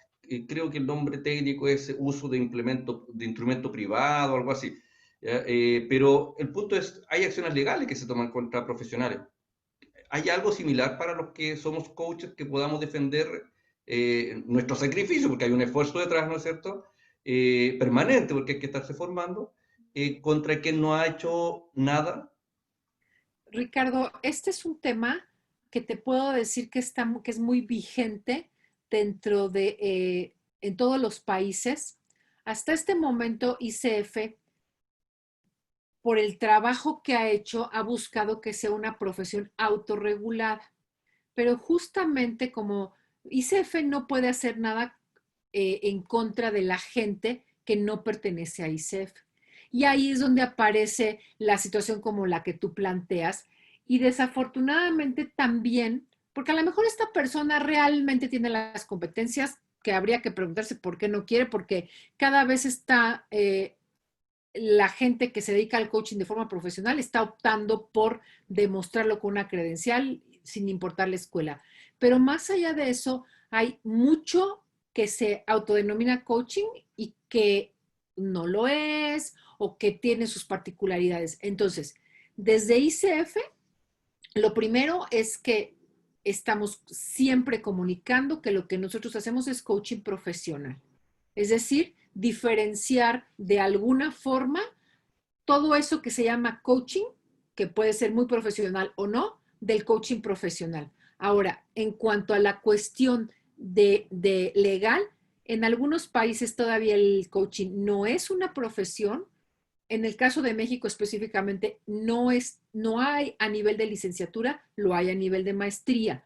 creo que el nombre técnico es uso de instrumento privado o algo así. ¿Ya? Pero el punto es, hay acciones legales que se toman contra profesionales. ¿Hay algo similar para los que somos coaches que podamos defender nuestro sacrificio? Porque hay un esfuerzo detrás, ¿no es cierto? Permanente, porque hay que estarse formando, contra quien no ha hecho nada.
Ricardo, este es un tema que te puedo decir que es muy vigente dentro de, en todos los países. Hasta este momento, ICF, por el trabajo que ha hecho, ha buscado que sea una profesión autorregulada. Pero justamente como ICF no puede hacer nada en contra de la gente que no pertenece a ICF. Y ahí es donde aparece la situación como la que tú planteas. Y desafortunadamente también, porque a lo mejor esta persona realmente tiene las competencias que habría que preguntarse por qué no quiere, porque cada vez está la gente que se dedica al coaching de forma profesional está optando por demostrarlo con una credencial sin importar la escuela. Pero más allá de eso, hay mucho que se autodenomina coaching y que no lo es o que tiene sus particularidades. Entonces, desde ICF, lo primero es que estamos siempre comunicando que lo que nosotros hacemos es coaching profesional. Es decir, diferenciar de alguna forma todo eso que se llama coaching, que puede ser muy profesional o no, del coaching profesional. Ahora, en cuanto a la cuestión de legal, en algunos países todavía el coaching no es una profesión. En el caso de México específicamente, no hay a nivel de licenciatura, lo hay a nivel de maestría.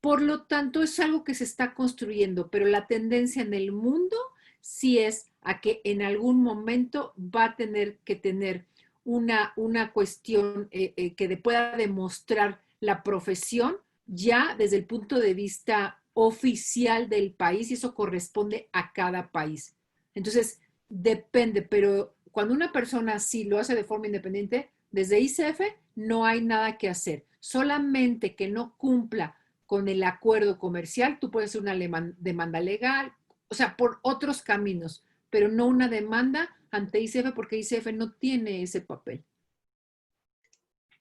Por lo tanto, es algo que se está construyendo, pero la tendencia en el mundo sí es a que en algún momento va a tener que tener una cuestión que pueda demostrar la profesión ya desde el punto de vista oficial del país, y eso corresponde a cada país. Entonces, Depende, pero cuando una persona sí lo hace de forma independiente, desde ICF no hay nada que hacer. Solamente que no cumpla con el acuerdo comercial, tú puedes hacer una demanda legal, o sea, por otros caminos, pero no una demanda ante ICF porque ICF no tiene ese papel.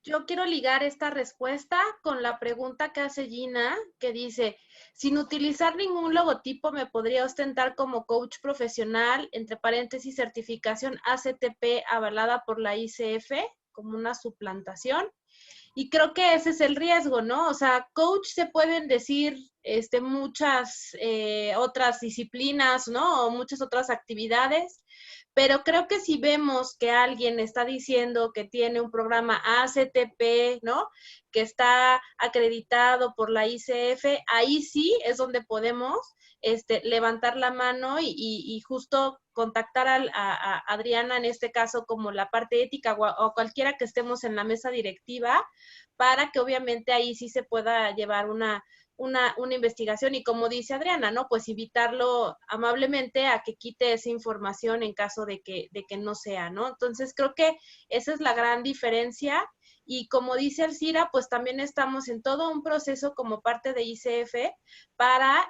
Yo quiero ligar esta respuesta con la pregunta que hace Gina, que dice, sin utilizar ningún logotipo me podría ostentar como coach profesional, entre paréntesis, certificación ACTP avalada por la ICF, como una suplantación. Y creo que ese es el riesgo, ¿no? O sea, coach se pueden decir muchas otras disciplinas, ¿no? O muchas otras actividades, pero creo que si vemos que alguien está diciendo que tiene un programa ACTP, ¿no? Que está acreditado por la ICF, ahí sí es donde podemos levantar la mano y justo contactar a Adriana, en este caso, como la parte ética o cualquiera que estemos en la mesa directiva, para que obviamente ahí sí se pueda llevar una investigación y como dice Adriana, ¿no? Pues invitarlo amablemente a que quite esa información en caso de que no sea, ¿no? Entonces creo que esa es la gran diferencia y como dice Alcira, pues también estamos en todo un proceso como parte de ICF para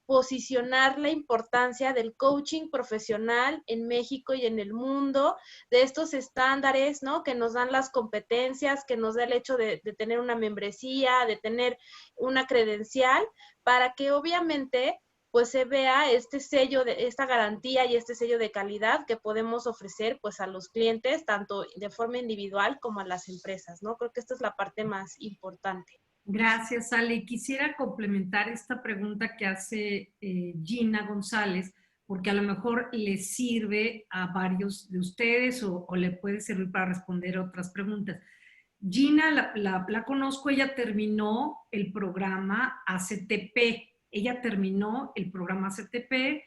posicionar la importancia del coaching profesional en México y en el mundo, de estos estándares, ¿no? Que nos dan las competencias, que nos da el hecho de tener una membresía, de tener una credencial, para que obviamente pues se vea este sello, esta garantía y este sello de calidad que podemos ofrecer pues a los clientes, tanto de forma individual como a las empresas, ¿no? Creo que esta es la parte más importante.
Gracias, Ale. Quisiera complementar esta pregunta que hace Gina González, porque a lo mejor le sirve a varios de ustedes o le puede servir para responder otras preguntas. Gina la conozco, ella terminó el programa ACTP. Ella terminó el programa ACTP,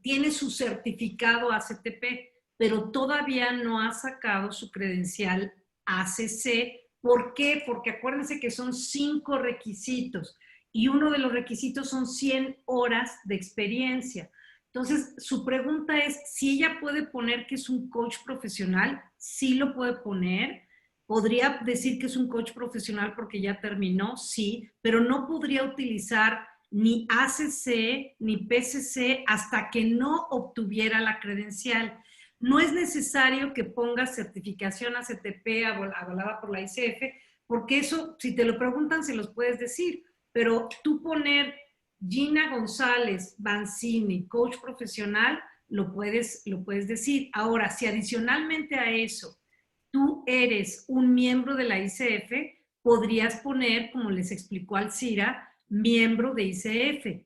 tiene su certificado ACTP, pero todavía no ha sacado su credencial ACC. ¿Por qué? Porque acuérdense que son 5 requisitos y uno de los requisitos son 100 horas de experiencia. Entonces, su pregunta es si ella puede poner que es un coach profesional. Sí lo puede poner. Podría decir que es un coach profesional porque ya terminó, sí, pero no podría utilizar ni ACC ni PCC hasta que no obtuviera la credencial. No es necesario que pongas certificación ACTP avalada por la ICF, porque eso, si te lo preguntan, se los puedes decir, pero tú poner Gina González Banzini, coach profesional, lo puedes decir. Ahora, si adicionalmente a eso tú eres un miembro de la ICF, podrías poner, como les explicó Alcira, miembro de ICF.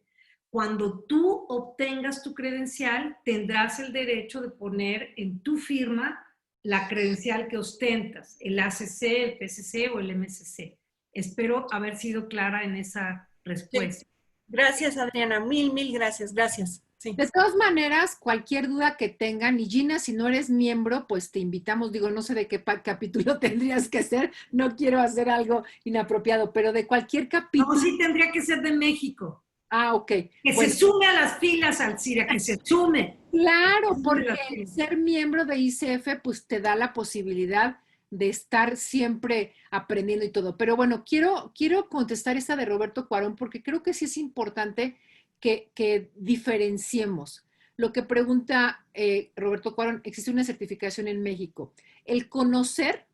Cuando tú obtengas tu credencial, tendrás el derecho de poner en tu firma la credencial que ostentas, el ACC, el PCC o el MCC. Espero haber sido clara en esa respuesta.
Sí. Gracias, Adriana. Mil gracias. Gracias. Sí.
De todas maneras, cualquier duda que tengan, y Gina, si no eres miembro, pues te invitamos, digo, no sé de qué capítulo tendrías que ser, no quiero hacer algo inapropiado, pero de cualquier capítulo.
No, sí tendría que ser de México.
Ah, ok.
Que bueno, se sume a las filas, Alcira, que se sume.
Claro, porque ser miembro de ICF, pues te da la posibilidad de estar siempre aprendiendo y todo. Pero bueno, quiero contestar esta de Roberto Cuarón, porque creo que sí es importante que diferenciemos. Lo que pregunta Roberto Cuarón, existe una certificación en México. El conocer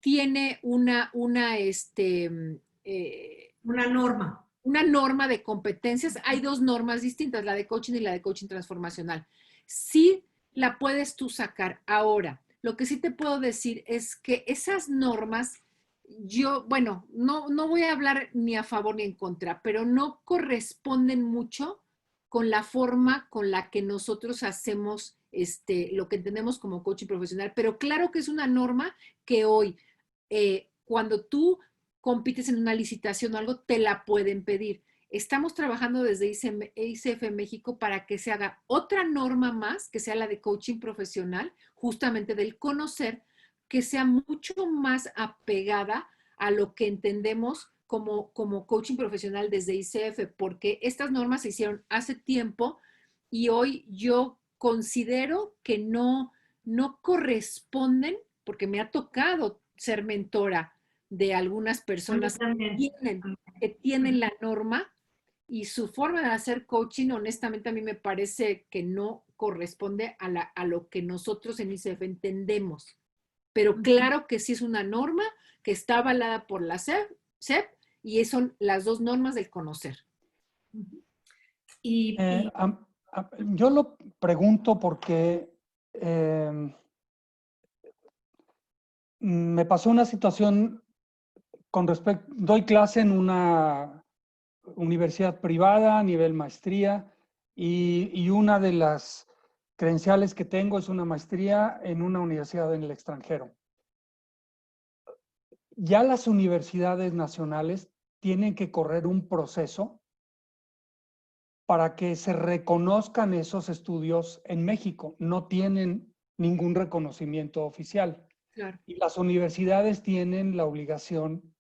tiene una
norma.
Una norma de competencias. Hay 2 normas distintas, la de coaching y la de coaching transformacional. Sí la puedes tú sacar. Ahora, lo que sí te puedo decir es que esas normas, yo, bueno, no voy a hablar ni a favor ni en contra, pero no corresponden mucho con la forma con la que nosotros hacemos lo que entendemos como coaching profesional. Pero claro que es una norma que hoy, cuando tú compites en una licitación o algo, te la pueden pedir. Estamos trabajando desde ICF México para que se haga otra norma más, que sea la de coaching profesional, justamente del conocer, que sea mucho más apegada a lo que entendemos como coaching profesional desde ICF, porque estas normas se hicieron hace tiempo y hoy yo considero que no corresponden, porque me ha tocado ser mentora de algunas personas que tienen la norma y su forma de hacer coaching, honestamente, a mí me parece que no corresponde a lo que nosotros en ICF entendemos. Pero claro que sí es una norma que está avalada por la CEP y son las dos normas del conocer.
Yo lo pregunto porque me pasó una situación con respecto, doy clase en una universidad privada a nivel maestría y una de las credenciales que tengo es una maestría en una universidad en el extranjero. Ya las universidades nacionales tienen que correr un proceso para que se reconozcan esos estudios en México. No tienen ningún reconocimiento oficial.
Claro.
Y las universidades tienen la obligación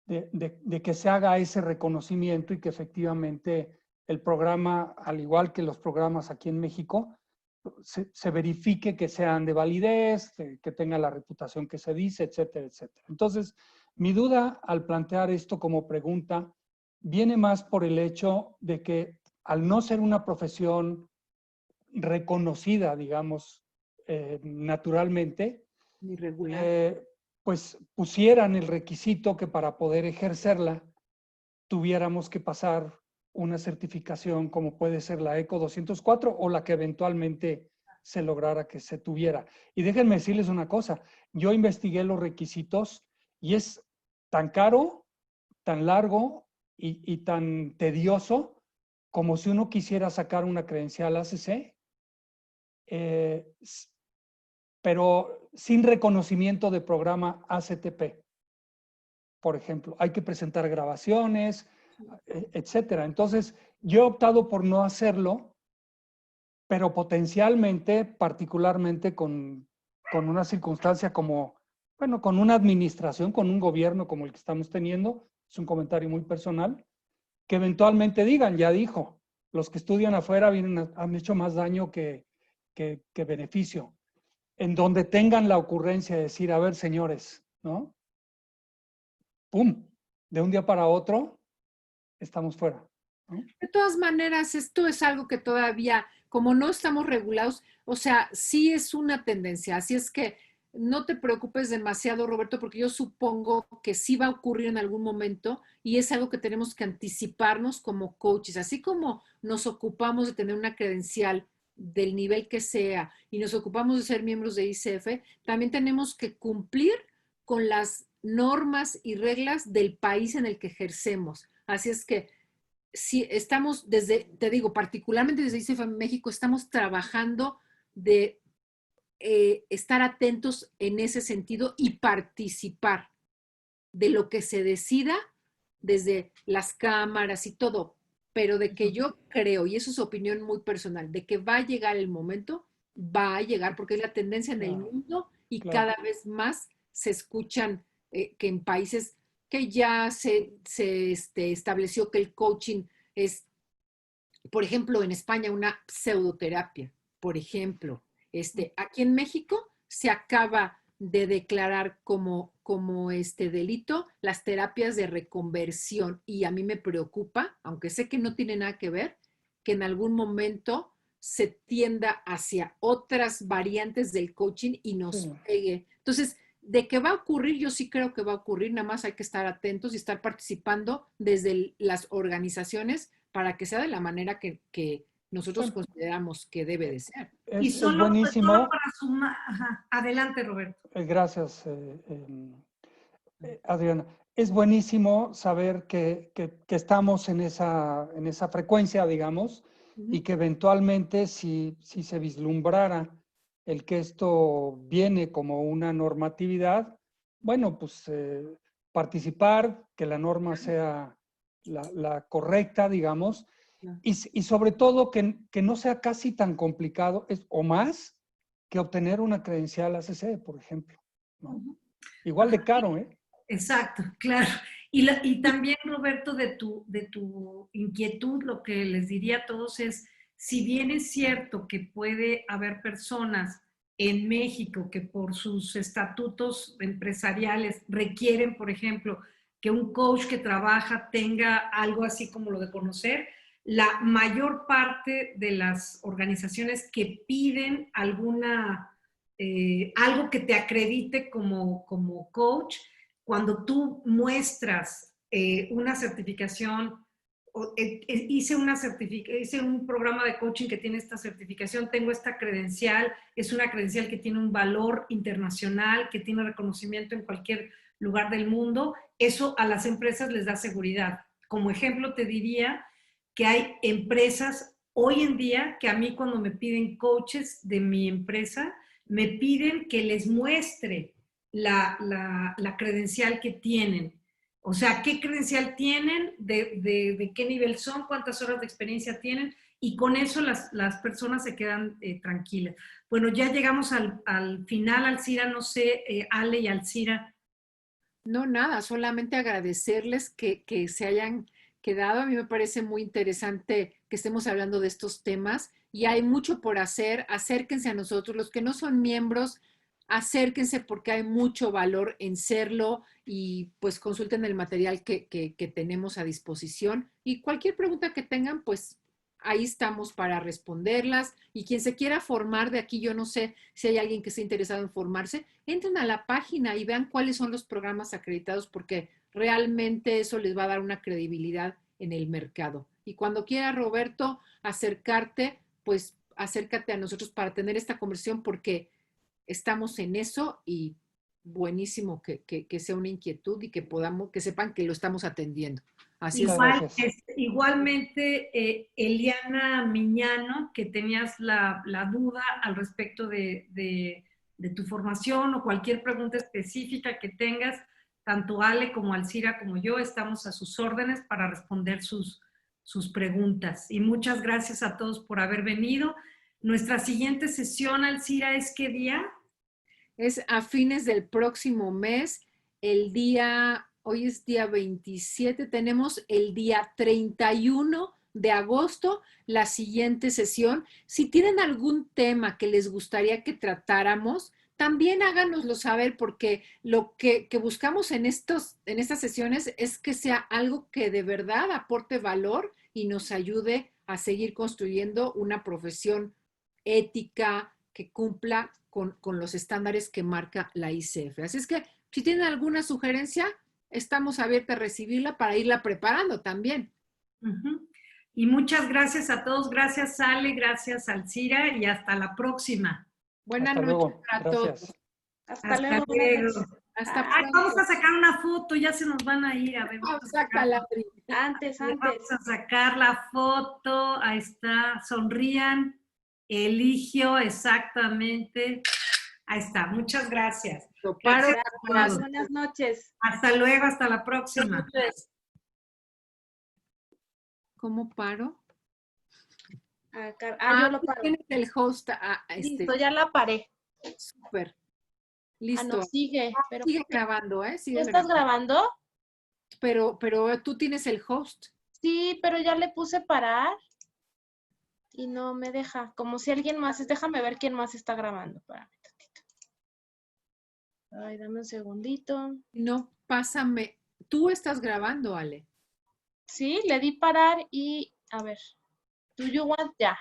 de que se haga ese reconocimiento y que efectivamente el programa, al igual que los programas aquí en México, se verifique que sean de validez, que tenga la reputación que se dice, etcétera, etcétera. Entonces, mi duda al plantear esto como pregunta viene más por el hecho de que al no ser una profesión reconocida, digamos, naturalmente, pues pusieran el requisito que para poder ejercerla tuviéramos que pasar una certificación como puede ser la ECO 204 o la que eventualmente se lograra que se tuviera. Y déjenme decirles una cosa, yo investigué los requisitos y es tan caro, tan largo y tan tedioso como si uno quisiera sacar una credencial ACC, pero sin reconocimiento de programa ACTP. Por ejemplo, hay que presentar grabaciones, etcétera. Entonces, yo he optado por no hacerlo, pero potencialmente, particularmente con una circunstancia como, bueno, con una administración, con un gobierno como el que estamos teniendo, es un comentario muy personal, que eventualmente digan, ya dijo, los que estudian afuera han hecho más daño que beneficio. En donde tengan la ocurrencia de decir, a ver, señores, ¿no? ¡Pum! De un día para otro, estamos fuera, ¿no?
De todas maneras, esto es algo que todavía, como no estamos regulados, o sea, sí es una tendencia. Así es que no te preocupes demasiado, Roberto, porque yo supongo que sí va a ocurrir en algún momento y es algo que tenemos que anticiparnos como coaches. Así como nos ocupamos de tener una credencial del nivel que sea y nos ocupamos de ser miembros de ICF, también tenemos que cumplir con las normas y reglas del país en el que ejercemos. Así es que si estamos te digo, particularmente desde ICF en México, estamos trabajando de estar atentos en ese sentido y participar de lo que se decida desde las cámaras y todo, pero de que yo creo, y eso es opinión muy personal, de que va a llegar el momento, va a llegar porque es la tendencia en el mundo y cada vez más se escuchan que en países que ya se estableció que el coaching es, por ejemplo, en España una pseudoterapia, por ejemplo. Aquí en México se acaba de declarar como delito las terapias de reconversión y a mí me preocupa, aunque sé que no tiene nada que ver, que en algún momento se tienda hacia otras variantes del coaching y nos pegue. Entonces, de que va a ocurrir, yo sí creo que va a ocurrir, nada más hay que estar atentos y estar participando desde las organizaciones para que sea de la manera que nosotros consideramos que debe de ser.
Es buenísimo.
Solo para sumar, adelante, Roberto.
Gracias, Adriana. Es buenísimo saber que estamos en esa frecuencia, digamos, y que eventualmente si se vislumbrara el que esto viene como una normatividad, bueno, pues participar, que la norma sea la correcta, digamos, y sobre todo que no sea casi tan complicado o más que obtener una credencial ACC, por ejemplo, ¿no? Igual de caro, ¿eh?
Exacto, claro. Y también, Roberto, de tu inquietud, lo que les diría a todos es, si bien es cierto que puede haber personas en México que por sus estatutos empresariales requieren, por ejemplo, que un coach que trabaja tenga algo así como lo de conocer, la mayor parte de las organizaciones que piden alguna, algo que te acredite como coach, cuando tú muestras una certificación, hice un programa de coaching que tiene esta certificación, tengo esta credencial, es una credencial que tiene un valor internacional, que tiene reconocimiento en cualquier lugar del mundo, eso a las empresas les da seguridad. Como ejemplo te diría que hay empresas hoy en día que a mí cuando me piden coaches de mi empresa, me piden que les muestre la credencial que tienen. O sea, qué credencial tienen, de qué nivel son, cuántas horas de experiencia tienen, y con eso las personas se quedan tranquilas. Bueno, ya llegamos al final, Alcira, no sé, Ale y Alcira.
No, nada, solamente agradecerles que se hayan quedado. A mí me parece muy interesante que estemos hablando de estos temas y hay mucho por hacer. Acérquense a nosotros, los que no son miembros, acérquense porque hay mucho valor en serlo y pues consulten el material que tenemos a disposición y cualquier pregunta que tengan, pues ahí estamos para responderlas y quien se quiera formar de aquí, yo no sé si hay alguien que esté interesado en formarse, entren a la página y vean cuáles son los programas acreditados porque realmente eso les va a dar una credibilidad en el mercado. Y cuando quiera, Roberto, acercarte, pues acércate a nosotros para tener esta conversación porque estamos en eso y buenísimo que sea una inquietud y que podamos, que sepan que lo estamos atendiendo. Así es.
Igualmente, Eliana Miñano, que tenías la duda al respecto de tu formación o cualquier pregunta específica que tengas, tanto Ale como Alcira como yo estamos a sus órdenes para responder sus preguntas. Y muchas gracias a todos por haber venido. Nuestra siguiente sesión, Alcira, ¿es qué día?
Es a fines del próximo mes, hoy es día 27, tenemos el día 31 de agosto, la siguiente sesión. Si tienen algún tema que les gustaría que tratáramos, también háganoslo saber porque lo que buscamos en estas sesiones es que sea algo que de verdad aporte valor y nos ayude a seguir construyendo una profesión ética que cumpla con los estándares que marca la ICF. Así es que si tienen alguna sugerencia, estamos abiertos a recibirla para irla preparando también.
Y muchas gracias a todos. Gracias, Ale, gracias, Alcira, y hasta la próxima.
Buenas noches a todos.
Hasta luego.
Hasta pronto.
Vamos a sacar una foto, ya se nos van a ir. A ver,
sácala.
Antes.
Vamos a sacar la foto. Ahí está. Sonrían. Eligio, exactamente. Ahí está. Muchas gracias.
Buenas noches.
Hasta luego, hasta la próxima.
¿Cómo paro?
Yo lo paro.
Tienes el host.
Listo, ya la paré.
Súper. Listo.
No, sigue. Pero
sigue grabando, ¿eh?
¿Tú estás grabando?
Pero tú tienes el host.
Sí, pero ya le puse parar y no me deja. Como si alguien más, déjame ver quién más está grabando. Espérame tantito. Ay, dame un segundito.
No, pásame. Tú estás grabando, Ale.
Sí, le di parar y, a ver. Do you want? Ya.